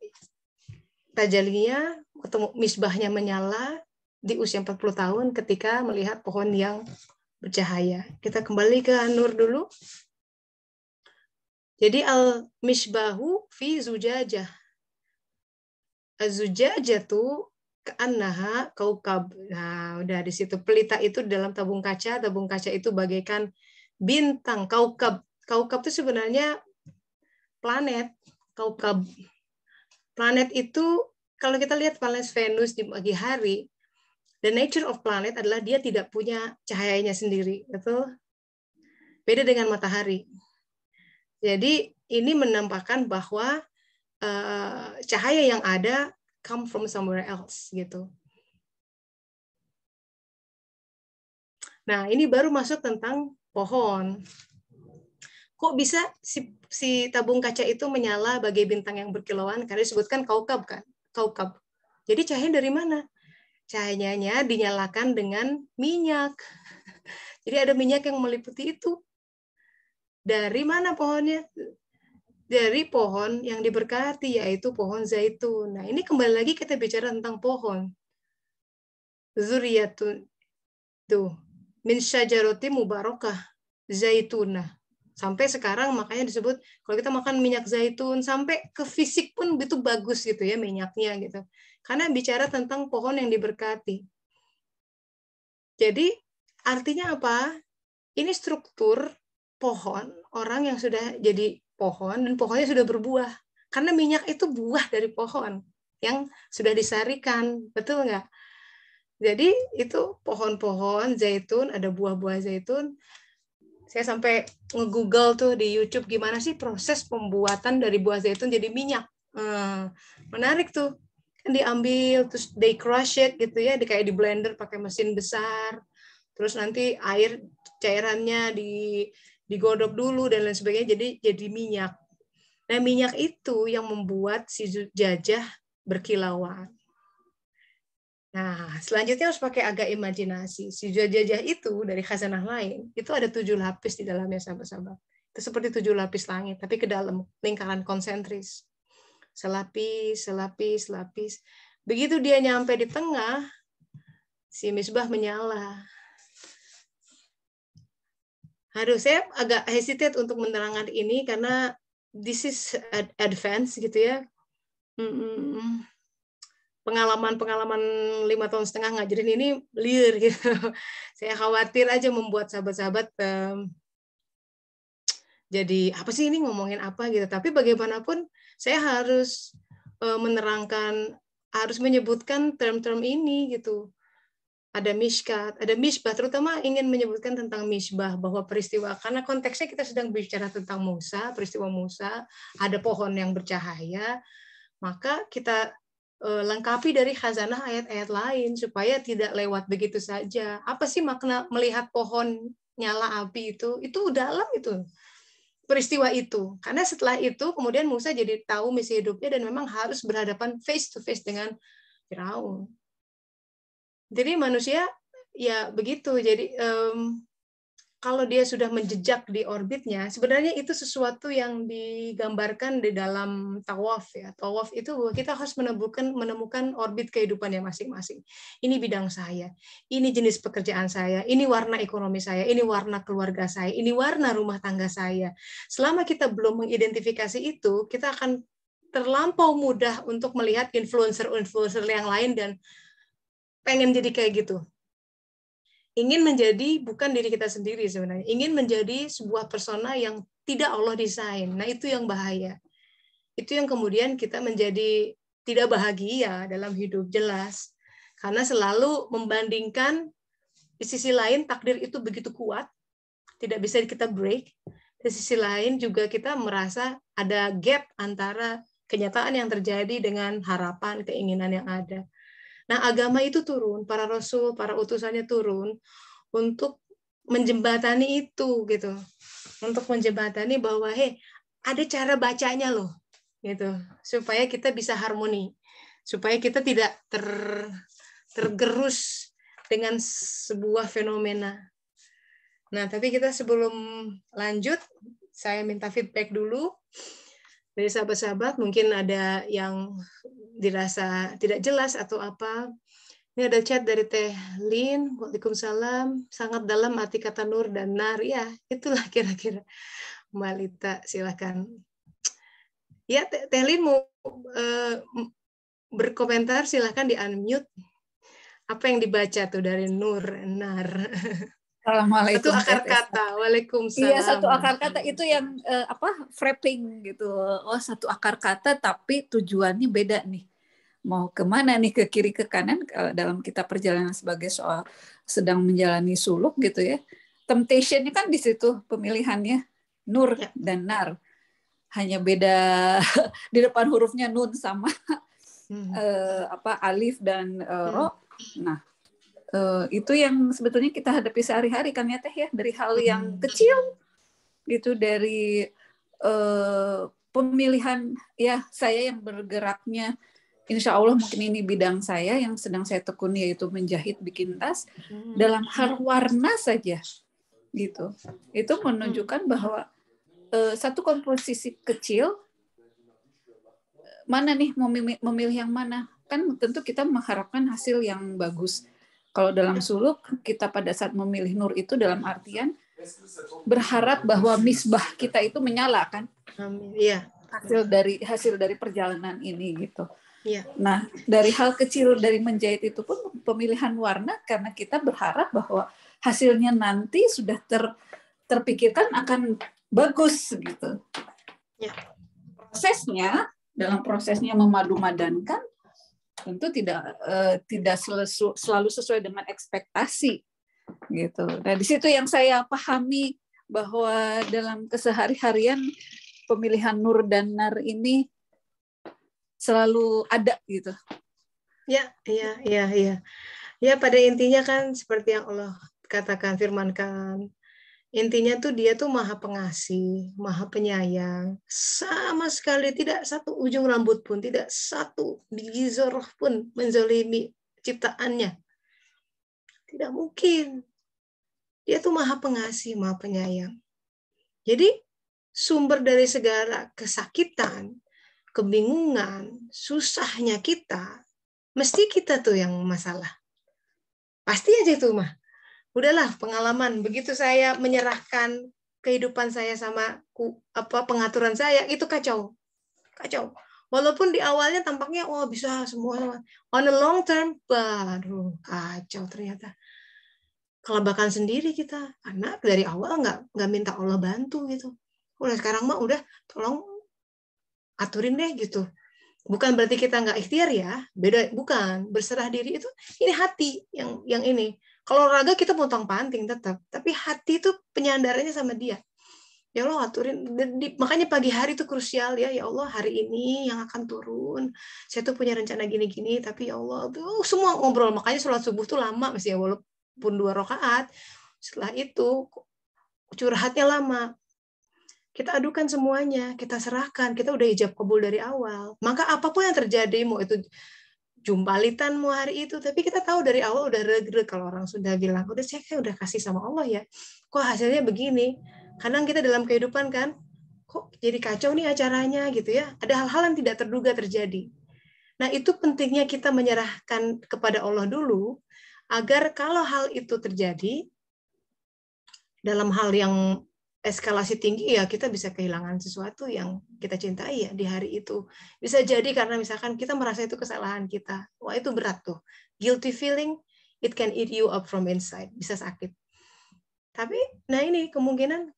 A: tajalinya, ketemu misbahnya menyala di usia 40 tahun ketika melihat pohon yang bercahaya. Kita kembali ke Nur dulu. Jadi al-misbahu fi zujajah. Az-zujajah tuh ka'annaha kaukab. Nah, udah di situ pelita itu dalam tabung kaca itu bagaikan bintang, kaukab. Kaukab itu sebenarnya planet, kaukab. Planet itu, kalau kita lihat planet Venus di pagi hari, the nature of planet adalah dia tidak punya cahayanya sendiri. Betul? Beda dengan matahari. Jadi ini menampakkan bahwa cahaya yang ada come from somewhere else gitu. Nah, ini baru masuk tentang pohon. Kok bisa si tabung kaca itu menyala bagai bintang yang berkilauan? Karena disebutkan kaukab kan, kaukab. Jadi cahaya dari mana? Cahayanya dinyalakan dengan minyak. Jadi ada minyak yang meliputi itu. Dari mana pohonnya? Dari pohon yang diberkati, yaitu pohon zaitun. Nah, ini kembali lagi kita bicara tentang pohon. Zuriyatun tuh min syajarati mubarakah zaitunah. Sampai sekarang makanya disebut kalau kita makan minyak zaitun sampai ke fisik pun itu bagus gitu ya minyaknya gitu. Karena bicara tentang pohon yang diberkati. Jadi artinya apa? Ini struktur pohon, orang yang sudah jadi pohon dan pohonnya sudah berbuah. Karena minyak itu buah dari pohon yang sudah disarikan, betul nggak? Jadi itu pohon-pohon zaitun, ada buah-buah zaitun. Saya sampai nge-google tuh di YouTube gimana sih proses pembuatan dari buah zaitun jadi minyak. Menarik tuh. Kan diambil, terus they crush it gitu ya, kayak di blender pakai mesin besar. Terus nanti air cairannya digodok dulu dan lain sebagainya jadi minyak. Nah, minyak itu yang membuat si jajah berkilauan. Nah, selanjutnya harus pakai agak imajinasi. Si jajah itu dari khazanah lain, itu ada 7 lapis di dalamnya, sahabat-sahabat. Itu seperti 7 lapis langit, tapi ke dalam lingkaran konsentris. Selapis, selapis, selapis. Begitu dia nyampe di tengah, si misbah menyala. Aduh, saya agak hesitate untuk menerangkan ini karena this is advance gitu ya. Pengalaman 5 tahun setengah ngajarin ini liar gitu. Saya khawatir aja membuat sahabat-sahabat jadi apa sih ini ngomongin apa gitu. Tapi bagaimanapun saya harus menerangkan, harus menyebutkan term-term ini gitu. Ada mishkat, ada misbah, terutama ingin menyebutkan tentang misbah, bahwa peristiwa, karena konteksnya kita sedang bicara tentang Musa, peristiwa Musa, ada pohon yang bercahaya, maka kita lengkapi dari khazanah ayat-ayat lain supaya tidak lewat begitu saja. Apa sih makna melihat pohon nyala api itu? Itu dalam itu. peristiwa itu. Karena setelah itu kemudian Musa jadi tahu misi hidupnya dan memang harus berhadapan face to face dengan Firaun. Jadi manusia ya begitu. Jadi kalau dia sudah menjejak di orbitnya, sebenarnya itu sesuatu yang digambarkan di dalam tawaf ya. Tawaf itu bahwa kita harus menemukan orbit kehidupannya masing-masing. Ini bidang saya, ini jenis pekerjaan saya, ini warna ekonomi saya, ini warna keluarga saya, ini warna rumah tangga saya. Selama kita belum mengidentifikasi itu, kita akan terlampau mudah untuk melihat influencer-influencer yang lain dan pengen jadi kayak gitu. Ingin menjadi bukan diri kita sendiri sebenarnya, ingin menjadi sebuah persona yang tidak Allah desain. Nah, itu yang bahaya. Itu yang kemudian kita menjadi tidak bahagia dalam hidup, jelas. Karena selalu membandingkan, di sisi lain takdir itu begitu kuat, tidak bisa kita break. Di sisi lain juga kita merasa ada gap antara kenyataan yang terjadi dengan harapan, keinginan yang ada. Nah, agama itu turun, para rasul, para utusannya turun untuk menjembatani itu gitu. Untuk menjembatani bahwa ada cara bacanya loh gitu, supaya kita bisa harmoni. Supaya kita tidak tergerus dengan sebuah fenomena. Nah, tapi kita sebelum lanjut, saya minta feedback dulu dari sahabat-sahabat, mungkin ada yang dirasa tidak jelas atau apa. Ini ada chat dari Teh Lin, Waalaikumsalam, sangat dalam arti kata nur dan nar. Ya, itulah kira-kira. Mbak Lita, silakan. Ya, Teh Lin mau berkomentar, silakan di-unmute. Apa yang dibaca tuh dari nur, nar?
B: Assalamualaikum.
A: Satu akar kata. Waalaikumsalam.
B: Iya, satu akar kata itu yang frapping gitu. Oh, satu akar kata tapi tujuannya beda nih. Mau kemana nih, ke kiri ke kanan dalam kita perjalanan sebagai soal sedang menjalani suluk gitu ya. Temptation-nya kan di situ pemilihannya nur dan nar. Hanya beda di depan hurufnya nun sama alif dan ro. Nah, itu yang sebetulnya kita hadapi sehari-hari kan ya Teh ya, dari hal yang kecil gitu, dari pemilihan ya saya yang bergeraknya insya Allah mungkin ini bidang saya yang sedang saya tekuni, yaitu menjahit, bikin tas. Dalam hal warna saja gitu, itu menunjukkan bahwa satu komposisi kecil mana nih, memilih yang mana, kan tentu kita mengharapkan hasil yang bagus. Kalau dalam suluk kita pada saat memilih nur itu dalam artian berharap bahwa misbah kita itu menyala kan.
A: Iya.
B: Hasil dari perjalanan ini gitu.
A: Ya.
B: Nah, dari hal kecil dari menjahit itu pun pemilihan warna karena kita berharap bahwa hasilnya nanti sudah terpikirkan akan bagus gitu.
A: Ya.
B: Dalam prosesnya memadu-madankan tentu tidak selalu sesuai dengan ekspektasi gitu. Nah, di situ yang saya pahami bahwa dalam kesehari-harian pemilihan nur dan nar ini selalu ada gitu.
A: Ya. Ya, pada intinya kan seperti yang Allah katakan, firmankan. Intinya tuh dia tuh maha pengasih, maha penyayang. Sama sekali tidak satu ujung rambut pun, tidak satu biji zarah pun menzalimi ciptaannya. Tidak mungkin. Dia tuh maha pengasih, maha penyayang. Jadi sumber dari segala kesakitan, kebingungan, susahnya kita, mesti kita tuh yang masalah. Pasti aja itu mah. Udahlah, pengalaman. Begitu saya menyerahkan kehidupan saya sama pengaturan saya, itu kacau. Kacau. Walaupun di awalnya tampaknya bisa semua. On the long term, baru kacau ternyata. Kelabakan sendiri kita. Karena dari awal nggak minta Allah bantu gitu. Udah sekarang mah udah tolong aturin deh gitu. Bukan berarti kita nggak ikhtiar ya, beda, bukan. Berserah diri itu, ini hati yang ini. Kalau raga kita pontang-panting tetap, tapi hati itu penyandarannya sama dia. Ya Allah aturin, makanya pagi hari itu krusial ya. Ya Allah, hari ini yang akan turun. Saya tuh punya rencana gini-gini, tapi ya Allah, semua ngobrol. Makanya sholat subuh tuh lama, mesti ya, walaupun 2 rakaat. Setelah itu curhatnya lama. Kita adukan semuanya, kita serahkan, kita udah ijab kabul dari awal. Maka apapun yang terjadi, mau itu jumpalitanmu hari itu, tapi kita tahu dari awal udah regret. Kalau orang sudah bilang, udah saya kayak udah kasih sama Allah ya, kok hasilnya begini. Kadang kita dalam kehidupan kan, kok jadi kacau nih acaranya gitu ya. Ada hal-hal yang tidak terduga terjadi. Nah itu pentingnya kita menyerahkan kepada Allah dulu, agar kalau hal itu terjadi, dalam hal yang eskalasi tinggi ya kita bisa kehilangan sesuatu yang kita cintai ya di hari itu. Bisa jadi karena misalkan kita merasa itu kesalahan kita. Wah itu berat tuh. Guilty feeling, it can eat you up from inside. Bisa sakit. Tapi, nah ini kemungkinan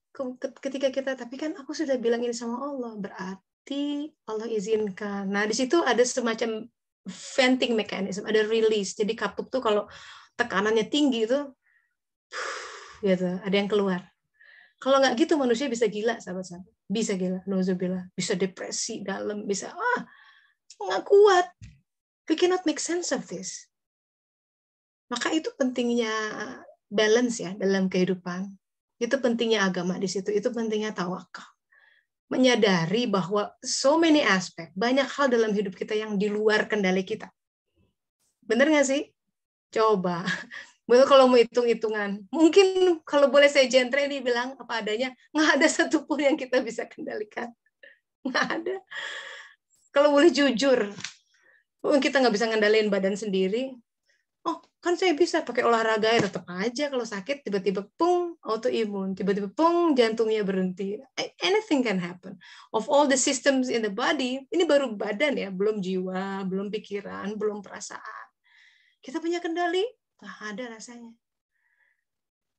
A: ketika kita, tapi kan aku sudah bilang ini sama Allah. Berarti Allah izinkan. Nah di situ ada semacam venting mechanism, ada release. Jadi katup tuh kalau tekanannya tinggi tuh, gitu, ada yang keluar. Kalau nggak gitu manusia bisa gila, sahabat-sahabat. Bisa gila, nauzubillah. Bisa depresi dalam, bisa nggak kuat. We cannot make sense of this. Maka itu pentingnya balance ya dalam kehidupan. Itu pentingnya agama di situ. Itu pentingnya tawakal. Menyadari bahwa so many aspek, banyak hal dalam hidup kita yang di luar kendali kita. Bener nggak sih? Coba. Kalau mau hitung-hitungan, mungkin kalau boleh saya genre ini bilang apa adanya, nggak ada satupun yang kita bisa kendalikan. Nggak ada. Kalau boleh jujur, kita nggak bisa ngendaliin badan sendiri. Oh, kan saya bisa pakai olahraga ya, tetap aja kalau sakit tiba-tiba pung autoimun, tiba-tiba pung jantungnya berhenti. Anything can happen. Of all the systems in the body, ini baru badan ya, belum jiwa, belum pikiran, belum perasaan. Kita punya kendali? Nggak ada rasanya.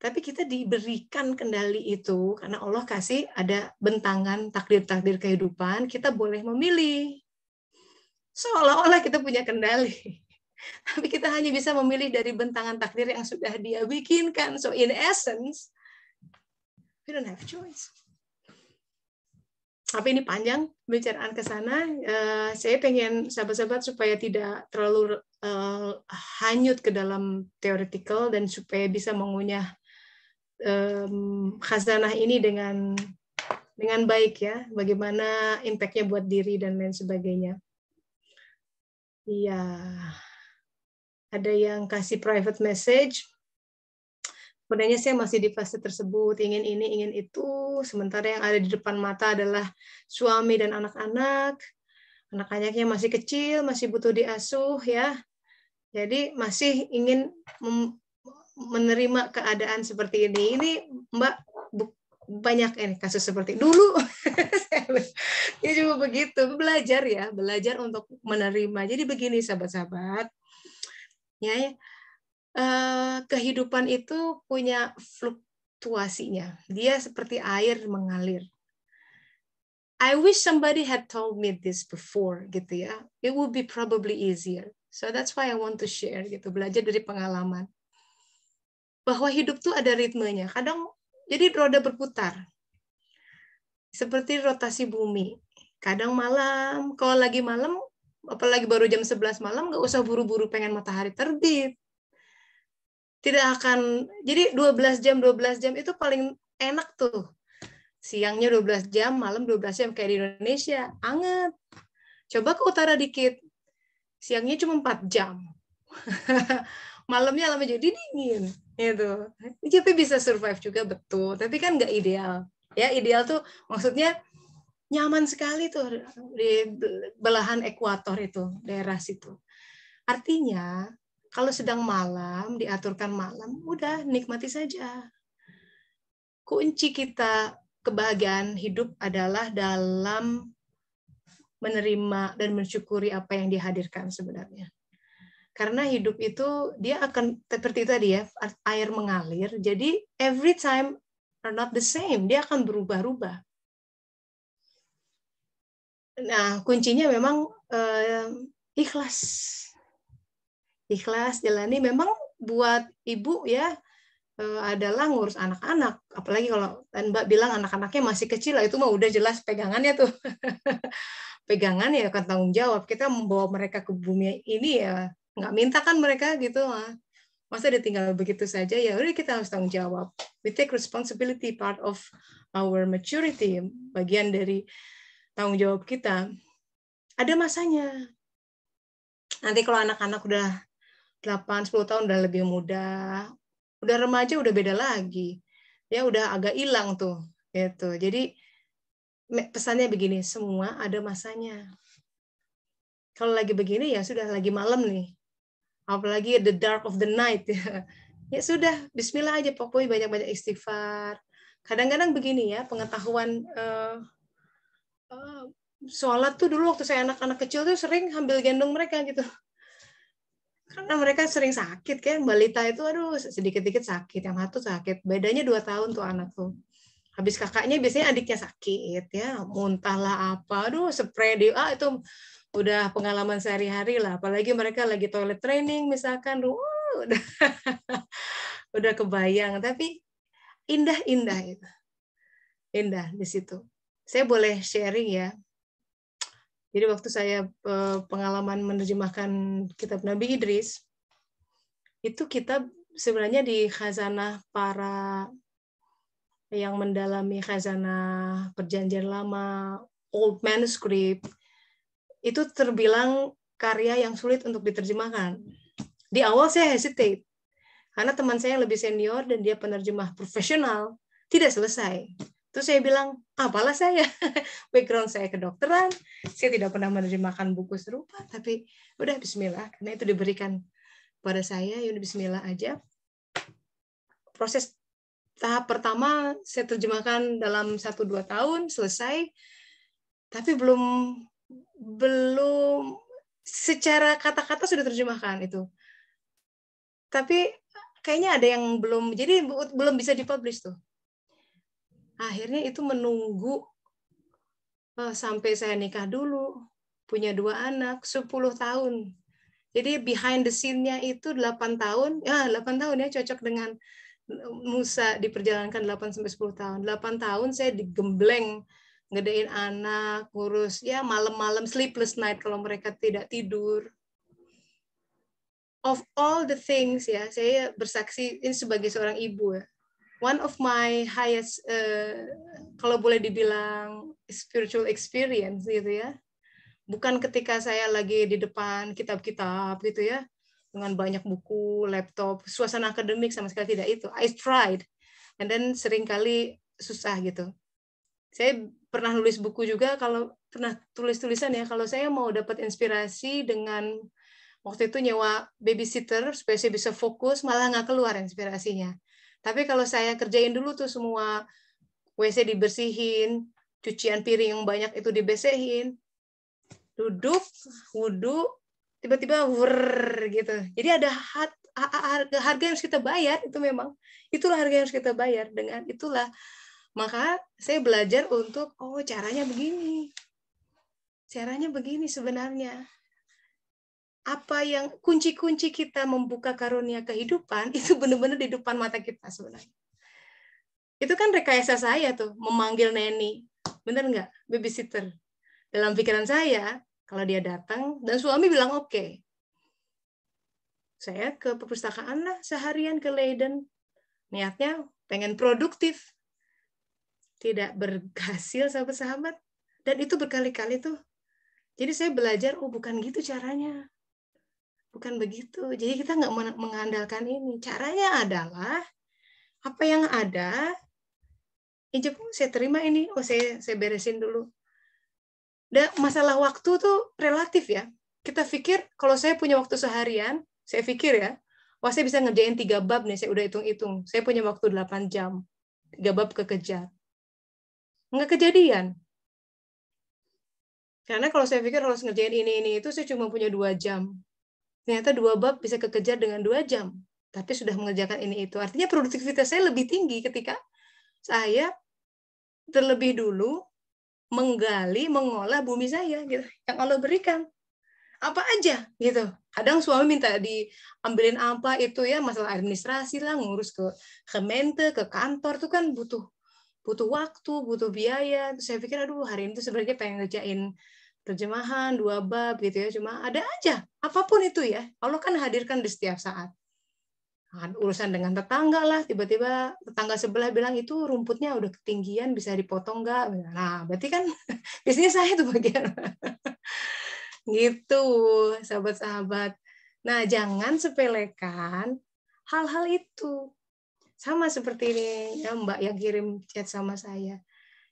A: Tapi kita diberikan kendali itu karena Allah kasih ada bentangan takdir-takdir kehidupan, kita boleh memilih. Seolah-olah kita punya kendali. Tapi kita hanya bisa memilih dari bentangan takdir yang sudah Dia bikinkan. So in essence, we don't have choice. Tapi ini panjang pembicaraan ke sana. Saya pengen sahabat-sahabat supaya tidak terlalu hanyut ke dalam theoretical dan supaya bisa mengunyah khazanah ini dengan baik ya. Bagaimana impact-nya buat diri dan lain sebagainya. Iya. Ada yang kasih private message. Sebenarnya saya masih di fase tersebut, ingin ini, ingin itu, sementara yang ada di depan mata adalah suami dan anak-anak. Anak-anaknya masih kecil, masih butuh diasuh ya. Jadi masih ingin menerima keadaan seperti ini. Ini Mbak banyak kasus seperti dulu. Ya cuma begitu, belajar ya, belajar untuk menerima. Jadi begini sahabat-sahabat. Ya, kehidupan itu punya fluktuasinya. Dia seperti air mengalir. I wish somebody had told me this before, gitu ya. It would be probably easier. So that's why I want to share, gitu. Belajar dari pengalaman. Bahwa hidup tuh ada ritmenya. Kadang jadi roda berputar. Seperti rotasi bumi. Kadang malam, kalau lagi malam, apalagi baru jam 11 malam, nggak usah buru-buru pengen matahari terbit. Tidak akan, jadi 12 jam itu paling enak tuh. Siangnya 12 jam, malam 12 jam kayak di Indonesia, anget. Coba ke utara dikit, siangnya cuma 4 jam. Malamnya lama jadi dingin. Gitu. Tapi bisa survive juga, betul. Tapi kan nggak ideal. Ya, ideal tuh maksudnya nyaman sekali tuh di belahan ekuator itu, daerah situ. Artinya, kalau sedang malam, diaturkan malam, udah nikmati saja. Kunci kita kebahagiaan hidup adalah dalam menerima dan mensyukuri apa yang dihadirkan sebenarnya. Karena hidup itu, dia akan, seperti tadi ya, air mengalir, jadi every time are not the same, dia akan berubah-ubah. Nah, kuncinya memang ikhlas. Ikhlas jalani. Memang buat ibu ya adalah ngurus anak-anak. Apalagi kalau Mbak bilang anak-anaknya masih kecil, itu mah udah jelas pegangannya tuh. Pegangan ya kan tanggung jawab. Kita membawa mereka ke bumi ini ya nggak minta kan mereka gitu. Masa ditinggal begitu saja, ya udah kita harus tanggung jawab. We take responsibility, part of our maturity, bagian dari tanggung jawab kita. Ada masanya. Nanti kalau anak-anak udah 8-10 tahun udah lebih muda, udah remaja udah beda lagi. Ya udah agak hilang tuh. Gitu. Jadi pesannya begini, semua ada masanya. Kalau lagi begini ya sudah lagi malam nih. Apalagi the dark of the night ya. Ya sudah, bismillah aja pokoknya banyak-banyak istighfar. Kadang-kadang begini ya, pengetahuan sholat tuh dulu waktu saya anak-anak kecil tuh sering ambil gendong mereka gitu. Karena mereka sering sakit kan, balita itu aduh sedikit-dikit sakit, yang satu sakit. Bedanya 2 tahun tuh anak tuh. Habis kakaknya biasanya adiknya sakit ya, muntah lah apa, aduh spray di itu udah pengalaman sehari-hari lah. Apalagi mereka lagi toilet training misalkan, udah kebayang. Tapi indah-indah itu, indah di situ. Saya boleh sharing ya. Jadi waktu saya pengalaman menerjemahkan kitab Nabi Idris, itu kitab sebenarnya di khazanah para yang mendalami khazanah perjanjian lama, old manuscript, itu terbilang karya yang sulit untuk diterjemahkan. Di awal saya hesitate, karena teman saya yang lebih senior dan dia penerjemah profesional, tidak selesai. Terus saya bilang, apalah saya, background saya kedokteran, saya tidak pernah menerjemahkan buku serupa, tapi udah bismillah, karena itu diberikan pada saya, yaudah bismillah aja. Proses tahap pertama saya terjemahkan dalam 1-2 tahun, selesai, tapi belum secara kata-kata sudah terjemahkan itu. Tapi kayaknya ada yang belum, jadi belum bisa dipublish tuh. Akhirnya itu menunggu sampai saya nikah dulu, punya 2 anak, 10 tahun. Jadi behind the scene-nya itu 8 tahun, ya 8 tahun ya cocok dengan Musa diperjalankan 8-10 tahun. 8 tahun saya digembleng, ngedein anak, ngurus ya malam-malam sleepless night kalau mereka tidak tidur. Of all the things ya, saya bersaksi ini sebagai seorang ibu ya. One of my highest, kalau boleh dibilang spiritual experience gitu ya, bukan ketika saya lagi di depan kitab-kitab gitu ya, dengan banyak buku, laptop, suasana akademik sama sekali tidak itu. I tried, and then seringkali susah gitu. Saya pernah nulis buku juga, kalau pernah tulis-tulisan ya, kalau saya mau dapat inspirasi dengan waktu itu nyewa babysitter supaya saya bisa fokus, malah nggak keluar inspirasinya. Tapi kalau saya kerjain dulu tuh semua WC dibersihin, cucian piring yang banyak itu dibersihin, duduk, wudhu, tiba-tiba gitu. Jadi ada harga yang harus kita bayar, itu memang. Itulah harga yang harus kita bayar. Dengan itulah, maka saya belajar untuk, caranya begini. Caranya begini sebenarnya. Apa yang kunci-kunci kita membuka karunia kehidupan itu benar-benar di depan mata kita sebenarnya. Itu kan rekayasa saya tuh memanggil neni, bener nggak, babysitter. Dalam pikiran saya kalau dia datang dan suami bilang oke, saya ke perpustakaan lah seharian ke Leiden, niatnya pengen produktif, tidak berhasil sahabat-sahabat, dan itu berkali-kali tuh. Jadi saya belajar, bukan gitu caranya. Bukan begitu. Jadi kita nggak mengandalkan ini. Caranya adalah apa yang ada, saya terima ini, saya beresin dulu. Dan masalah waktu tuh relatif ya. Kita pikir kalau saya punya waktu seharian, saya pikir ya, saya bisa ngerjain 3 bab nih, saya udah hitung-hitung. Saya punya waktu 8 jam. 3 bab kekejar. Nggak kejadian. Karena kalau saya pikir harus ngerjain ini itu, saya cuma punya 2 jam. Ternyata 2 bab bisa kekejar dengan 2 jam, tapi sudah mengerjakan ini itu. Artinya produktivitas saya lebih tinggi ketika saya terlebih dulu menggali, mengolah bumi saya gitu, yang Allah berikan. Apa aja gitu. Kadang suami minta diambilin apa itu ya, masalah administrasi lah, ngurus ke Mente, ke kantor tuh kan butuh waktu, butuh biaya. Terus saya pikir aduh hari ini tuh sebenarnya pengen ngerjain terjemahan 2 bab gitu ya, cuma ada aja apapun itu ya, Allah kan hadirkan di setiap saat. Urusan dengan tetangga lah, tiba-tiba tetangga sebelah bilang itu rumputnya udah ketinggian, bisa dipotong nggak? Nah, berarti kan biasanya saya tuh bagian. Gitu, sahabat-sahabat. Nah, jangan sepelekan hal-hal itu. Sama seperti ini ya Mbak yang kirim chat sama saya.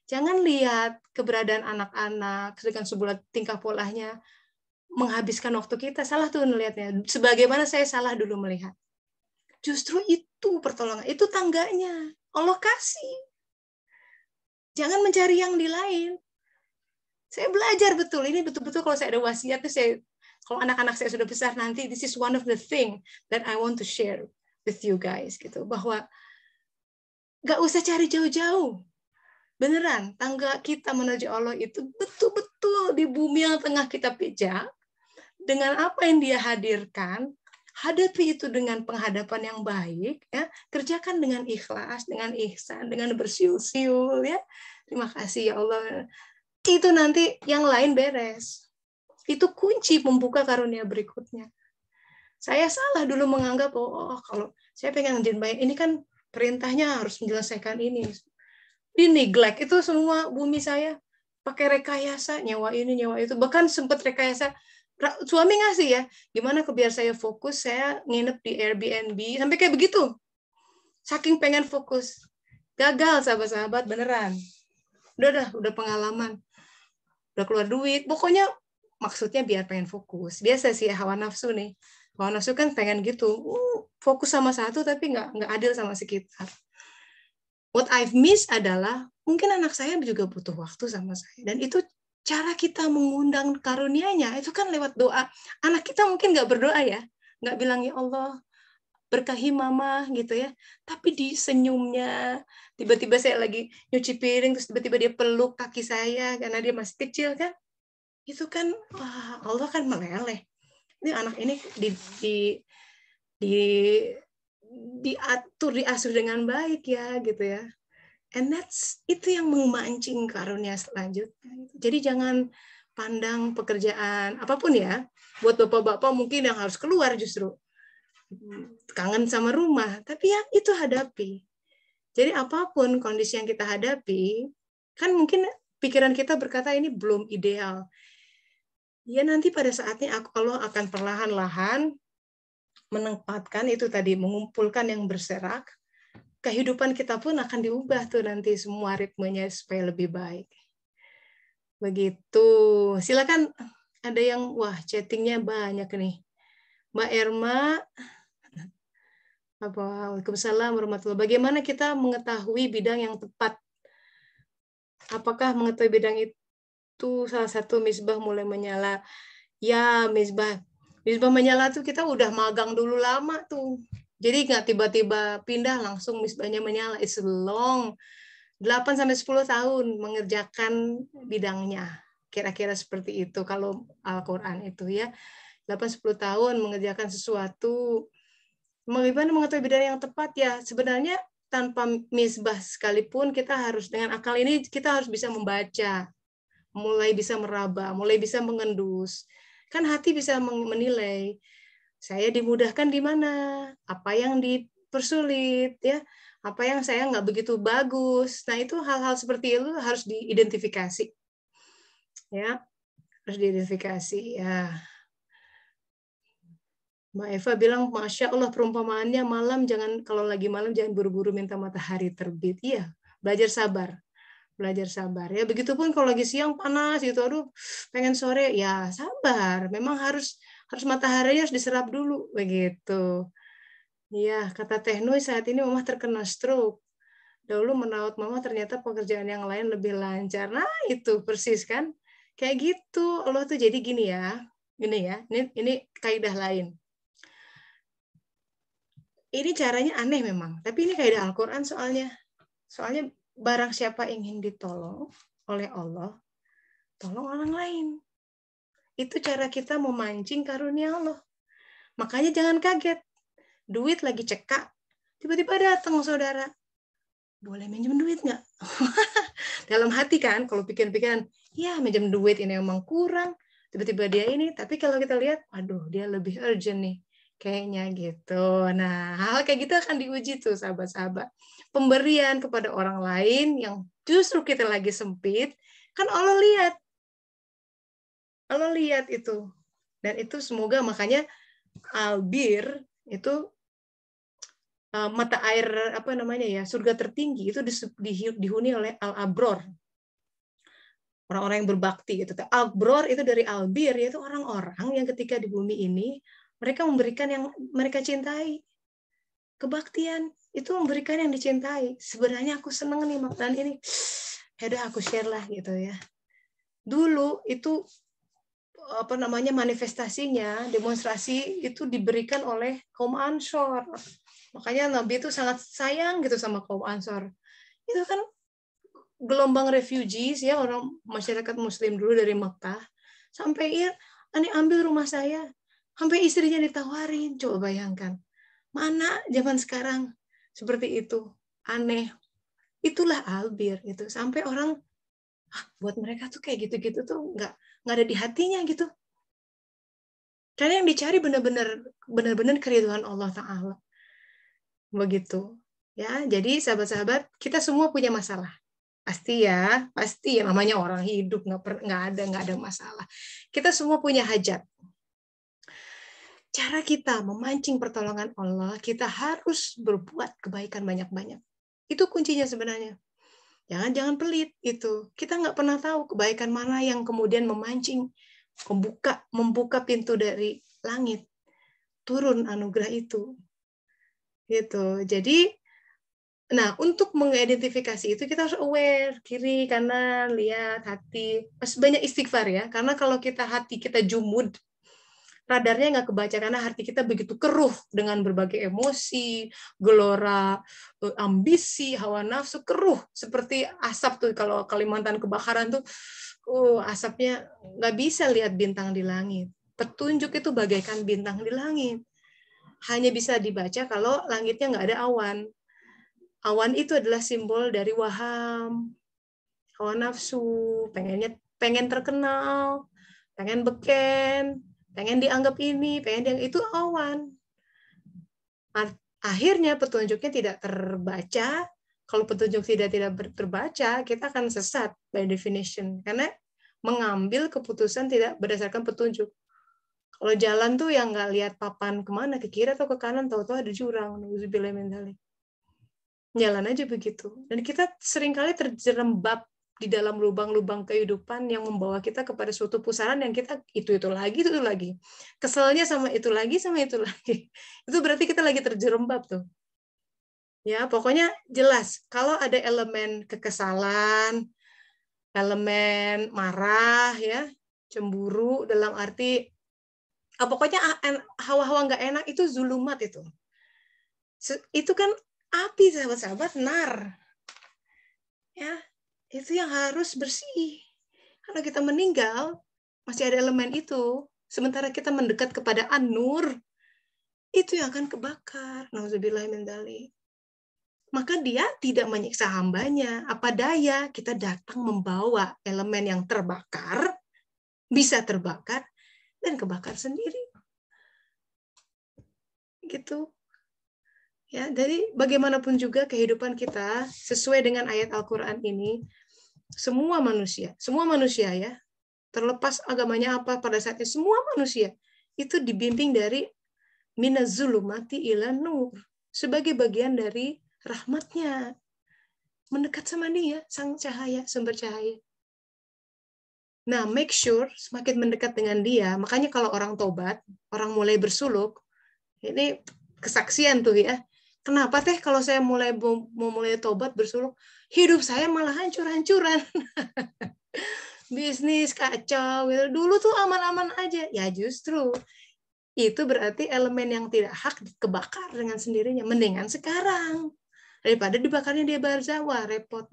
A: Jangan lihat keberadaan anak-anak dengan sebuah tingkah polanya menghabiskan waktu kita. Salah tuh melihatnya. Sebagaimana saya salah dulu melihat. Justru itu pertolongan, itu tangganya. Allah kasih. Jangan mencari yang di lain. Saya belajar betul. Ini betul-betul kalau saya ada wasiat, kalau anak-anak saya sudah besar nanti, this is one of the thing that I want to share with you guys. Gitu. Bahwa nggak usah cari jauh-jauh. Beneran, tangga kita menuju Allah itu betul-betul di bumi yang tengah kita pijak. Dengan apa yang dia hadirkan, hadapi itu dengan penghadapan yang baik, ya. Kerjakan dengan ikhlas, dengan ihsan, dengan bersiul-siul, ya. Terima kasih ya Allah. Itu nanti yang lain beres. Itu kunci membuka karunia berikutnya. Saya salah dulu menganggap kalau saya pengen baik, ini kan perintahnya harus menyelesaikan ini. Di neglect itu semua bumi saya pakai rekayasa, nyawa ini, nyawa itu. Bahkan sempat rekayasa suami ngasih ya, gimana biar saya fokus, saya nginep di Airbnb, sampai kayak begitu. Saking pengen fokus. Gagal sahabat-sahabat, beneran. Udah pengalaman. Udah keluar duit, pokoknya maksudnya biar pengen fokus. Biasa sih hawa nafsu nih. Hawa nafsu kan pengen gitu, fokus sama satu tapi nggak adil sama sekitar. What I've missed adalah, mungkin anak saya juga butuh waktu sama saya. Dan itu cara kita mengundang karunia-Nya itu kan lewat doa. Anak kita mungkin nggak berdoa ya, nggak bilang ya Allah berkahi mama gitu ya, tapi di senyumnya, tiba-tiba saya lagi nyuci piring terus tiba-tiba dia peluk kaki saya karena dia masih kecil kan, itu kan wah, Allah kan meleleh. Ini anak ini diatur, diasuh dengan baik ya gitu ya. And itu yang memancing karunia selanjutnya. Jadi jangan pandang pekerjaan apapun ya. Buat bapak-bapak mungkin yang harus keluar justru kangen sama rumah, tapi ya itu hadapi. Jadi apapun kondisi yang kita hadapi, kan mungkin pikiran kita berkata ini belum ideal. Ya nanti pada saatnya Allah akan perlahan-lahan menempatkan itu tadi, mengumpulkan yang berserak. Kehidupan kita pun akan diubah tuh nanti semua ritmenya supaya lebih baik. Begitu. Silakan, ada yang chattingnya banyak nih. Mbak Erma, Waalaikumsalam warahmatullahi. Bagaimana kita mengetahui bidang yang tepat? Apakah mengetahui bidang itu salah satu misbah mulai menyala? Ya, misbah menyala tuh kita udah magang dulu lama tuh. Jadi nggak tiba-tiba pindah langsung misbahnya menyala. It's long 8-10 tahun mengerjakan bidangnya. Kira-kira seperti itu kalau Al-Quran itu ya. 8-10 tahun mengerjakan sesuatu. Bagaimana mengetahui bidang yang tepat ya? Sebenarnya tanpa misbah sekalipun kita harus dengan akal ini kita harus bisa membaca, mulai bisa meraba, mulai bisa mengendus. Kan hati bisa menilai. Saya dimudahkan di mana? Apa yang dipersulit ya? Apa yang saya nggak begitu bagus? Nah itu hal-hal seperti itu harus diidentifikasi. Ya, harus diidentifikasi ya. Mbak Eva bilang, Masya Allah perumpamaannya malam, kalau lagi malam jangan buru-buru minta matahari terbit. Iya, belajar sabar. Ya, begitupun kalau lagi siang panas gitu, aduh pengen sore, ya sabar. Memang harus mataharinya harus diserap dulu begitu. Iya, kata Teh Nui saat ini Mama terkena stroke. Dahulu merawat Mama ternyata pekerjaan yang lain lebih lancar. Nah, itu persis kan? Kayak gitu. Allah tuh jadi gini ya. Ini kaidah lain. Ini caranya aneh memang, tapi ini kaidah Al-Quran soalnya. Soalnya barang siapa ingin ditolong oleh Allah, tolong orang lain. Itu cara kita memancing karunia Allah. Makanya jangan kaget. Duit lagi cekak, tiba-tiba datang saudara. Boleh minjem duit nggak? Dalam hati kan, kalau pikir-pikiran, ya minjem duit ini emang kurang. Tiba-tiba dia ini, tapi kalau kita lihat, aduh dia lebih urgent nih. kayaknya gitu. Nah, hal kayak gitu akan diuji tuh sahabat-sahabat. Pemberian kepada orang lain yang justru kita lagi sempit, kan Allah lihat itu. Dan itu semoga makanya albir itu mata air apa namanya ya, surga tertinggi itu dihuni oleh al-abror. Orang-orang yang berbakti gitu. Al-abror itu dari albir, yaitu orang-orang yang ketika di bumi ini mereka memberikan yang mereka cintai. Kebaktian itu memberikan yang dicintai. Sebenarnya aku seneng nih makanan ini. Ya udah aku share lah gitu ya. Dulu itu apa namanya manifestasinya, demonstrasi itu diberikan oleh kaum Ansor. Makanya Nabi itu sangat sayang gitu sama kaum Ansor. Itu kan gelombang refugees ya, orang masyarakat muslim dulu dari Mekah sampai ya aneh ambil rumah saya, sampai istrinya ditawarin. Coba bayangkan, mana zaman sekarang seperti itu, aneh. Itulah albir itu, sampai orang buat mereka tuh kayak gitu-gitu tuh nggak ada di hatinya gitu. Karena yang dicari benar-benar keriduan Allah Ta'ala. Begitu ya. Jadi sahabat-sahabat, kita semua punya masalah. Pasti ya namanya orang hidup nggak ada masalah. Kita semua punya hajat. Cara kita memancing pertolongan Allah, kita harus berbuat kebaikan banyak-banyak. Itu kuncinya sebenarnya. Jangan pelit itu. Kita nggak pernah tahu kebaikan mana yang kemudian memancing, membuka pintu dari langit, turun anugerah itu. Gitu. Jadi nah, untuk mengidentifikasi itu kita harus aware, kiri, kanan, lihat, hati. Harus banyak istighfar ya, karena kalau hati kita jumud, radarnya nggak kebaca karena hati kita begitu keruh dengan berbagai emosi, gelora, ambisi, hawa nafsu, keruh. Seperti asap tuh, kalau Kalimantan kebakaran tuh, asapnya nggak bisa lihat bintang di langit. Petunjuk itu bagaikan bintang di langit. Hanya bisa dibaca kalau langitnya nggak ada awan. Awan itu adalah simbol dari waham, hawa nafsu, pengen terkenal, pengen beken, pengen dianggap ini, itu awan. Akhirnya petunjuknya tidak terbaca. Kalau petunjuk tidak terbaca, kita akan sesat by definition, karena mengambil keputusan tidak berdasarkan petunjuk. Kalau jalan tuh yang nggak lihat papan kemana, ke kiri atau ke kanan, tahu-tahu ada jurang. Nauzubillah min dzalik. Jalan aja begitu. Dan kita seringkali terjerembab di dalam lubang-lubang kehidupan yang membawa kita kepada suatu pusaran yang kita itu lagi. Keselnya sama itu lagi. Itu berarti kita lagi terjerembab tuh. Ya, pokoknya jelas kalau ada elemen kekesalan, elemen marah ya, cemburu dalam arti pokoknya hawa-hawa nggak enak itu zulumat itu. Itu kan api sahabat-sahabat, nar. Ya, itu yang harus bersih. Kalau kita meninggal, masih ada elemen itu. Sementara kita mendekat kepada An-Nur, itu yang akan kebakar. Nauzubillah min dzalik. Maka dia tidak menyiksa hambanya. Apa daya kita datang membawa elemen yang terbakar, bisa terbakar, dan kebakar sendiri. Gitu. Ya, jadi bagaimanapun juga kehidupan kita sesuai dengan ayat Al-Qur'an ini, semua manusia ya, terlepas agamanya apa pada saatnya, semua manusia itu dibimbing dari minaz-zulumati ila nur, sebagai bagian dari rahmatnya, mendekat sama dia, sang cahaya, sumber cahaya. Nah, make sure semakin mendekat dengan dia, makanya kalau orang tobat, orang mulai bersuluk, ini kesaksian tuh ya. Kenapa teh kalau saya mau mulai tobat bersuluk, hidup saya malah hancur-hancuran. Bisnis kacau. Dulu tuh aman-aman aja. Ya justru itu berarti elemen yang tidak hak kebakar dengan sendirinya. Mendingan sekarang daripada dibakarnya dia barzawa, repot.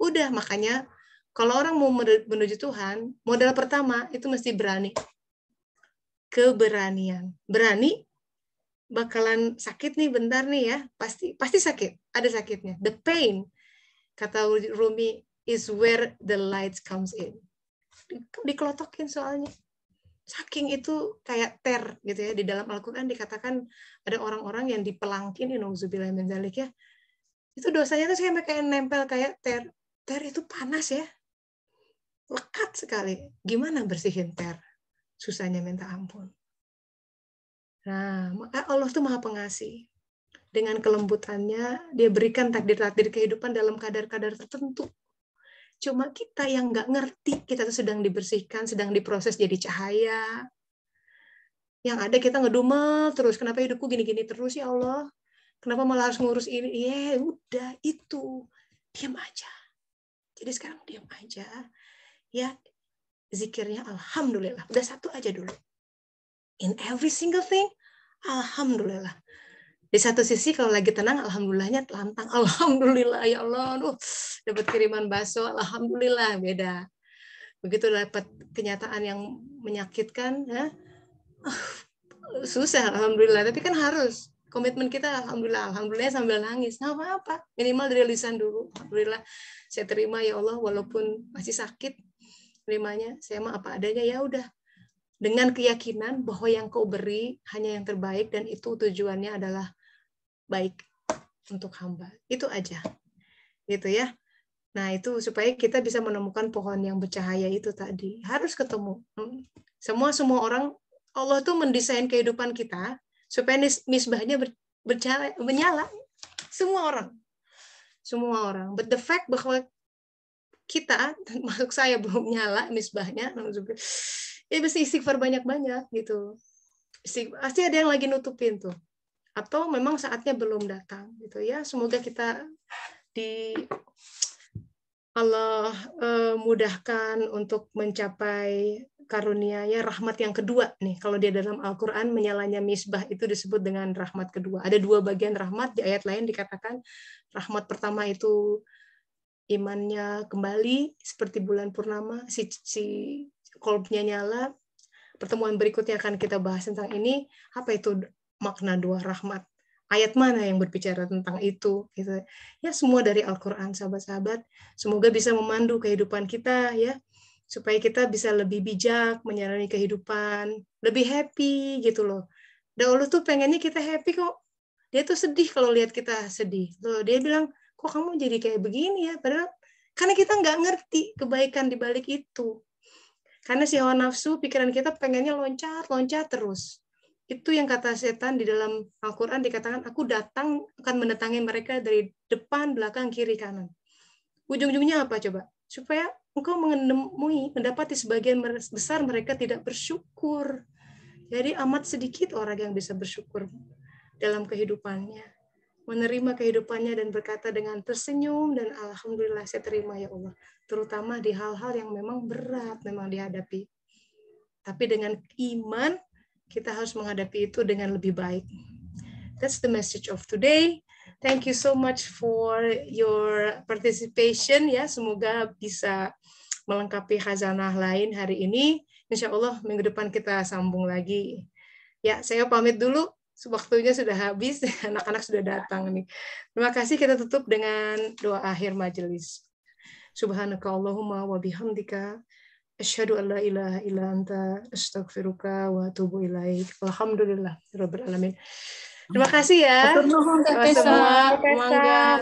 A: Udah, makanya kalau orang mau menuju Tuhan, modal pertama itu mesti berani. Keberanian. Berani bakalan sakit nih bentar nih ya, pasti sakit, ada sakitnya. The pain, kata Rumi, is where the light comes in. Dikelotokin soalnya. Saking itu kayak ter gitu ya. Di dalam Al-Quran dikatakan ada orang-orang yang dipelangkin, nauzubillah min dzalik ya. Itu dosanya tuh kayak nempel kayak ter. Ter itu panas ya. Lekat sekali. Gimana bersihin ter? Susahnya minta ampun. Nah, maka Allah tuh Maha Pengasih. Dengan kelembutannya, dia berikan takdir-takdir kehidupan dalam kadar-kadar tertentu. Cuma kita yang nggak ngerti, kita tuh sedang dibersihkan, sedang diproses jadi cahaya. Yang ada kita ngedumel terus, kenapa hidupku gini-gini terus ya Allah? Kenapa malah harus ngurus ini? Ya udah, itu. Diam aja. Jadi sekarang diam aja. Ya, zikirnya Alhamdulillah. Udah satu aja dulu. In every single thing, Alhamdulillah. Di satu sisi kalau lagi tenang, alhamdulillahnya lantang. Alhamdulillah ya Allah, aduh, dapat kiriman bakso, alhamdulillah beda. Begitu dapat kenyataan yang menyakitkan, ya, susah alhamdulillah. Tapi kan harus komitmen kita alhamdulillah sambil nangis. Nggak apa-apa, minimal dari lisan dulu. Alhamdulillah saya terima ya Allah, walaupun masih sakit terimanya. Saya mah apa adanya ya udah. Dengan keyakinan bahwa yang kau beri hanya yang terbaik dan itu tujuannya adalah baik untuk hamba. Itu aja. Gitu ya. Nah, itu supaya kita bisa menemukan pohon yang bercahaya itu tadi. Harus ketemu. Semua orang, Allah tuh mendesain kehidupan kita supaya misbahnya menyala. Semua orang. Semua orang. But the fact bahwa kita, masuk saya belum nyala misbahnya, ya mesti istighfar banyak-banyak gitu. Pasti ada yang lagi nutupin tuh. Atau memang saatnya belum datang gitu ya. Semoga kita Allah mudahkan untuk mencapai karunia-Nya rahmat yang kedua nih. Kalau dia dalam Al-Qur'an menyalanya misbah itu disebut dengan rahmat kedua. Ada dua bagian rahmat, di ayat lain dikatakan rahmat pertama itu imannya kembali seperti bulan purnama, si kolbnya nyala. Pertemuan berikutnya akan kita bahas tentang ini. Apa itu makna dua rahmat? Ayat mana yang berbicara tentang itu? Gitu. Ya semua dari Al-Quran, sahabat-sahabat. Semoga bisa memandu kehidupan kita, ya, supaya kita bisa lebih bijak menjalani kehidupan, lebih happy gitu loh. Dan Allah tuh pengennya kita happy kok. Dia tuh sedih kalau lihat kita sedih. Tuh, dia bilang, kok kamu jadi kayak begini ya? Padahal karena kita nggak ngerti kebaikan di balik itu. Karena si hawa nafsu, pikiran kita pengennya loncat terus. Itu yang kata setan di dalam Al-Quran dikatakan, aku datang akan mendatangi mereka dari depan, belakang, kiri, kanan. Ujung-ujungnya apa coba? Supaya engkau mendapati sebagian besar mereka tidak bersyukur. Jadi amat sedikit orang yang bisa bersyukur dalam kehidupannya. Menerima kehidupannya dan berkata dengan tersenyum dan alhamdulillah saya terima ya Allah. Terutama di hal-hal yang memang berat memang dihadapi. Tapi dengan iman kita harus menghadapi itu dengan lebih baik. That's the message of today. Thank you so much for your participation ya. Semoga bisa melengkapi khazanah lain hari ini. Insya Allah minggu depan kita sambung lagi. Ya, saya pamit dulu. Waktunya sudah habis, anak-anak sudah datang nih. Terima kasih, kita tutup dengan doa akhir majelis. Subhanaka Allahumma wa bihamdika asyhadu an la ilaha illa anta astaghfiruka wa atubu ilaik. Alhamdulillah rabbil alamin. Terima kasih ya. Semua mangga.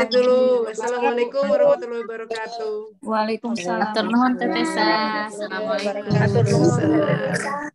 A: Dulu. Assalamualaikum warahmatullahi wabarakatuh.
B: Waalaikumsalam.
C: Assalamualaikum.
A: Assalamualaikum.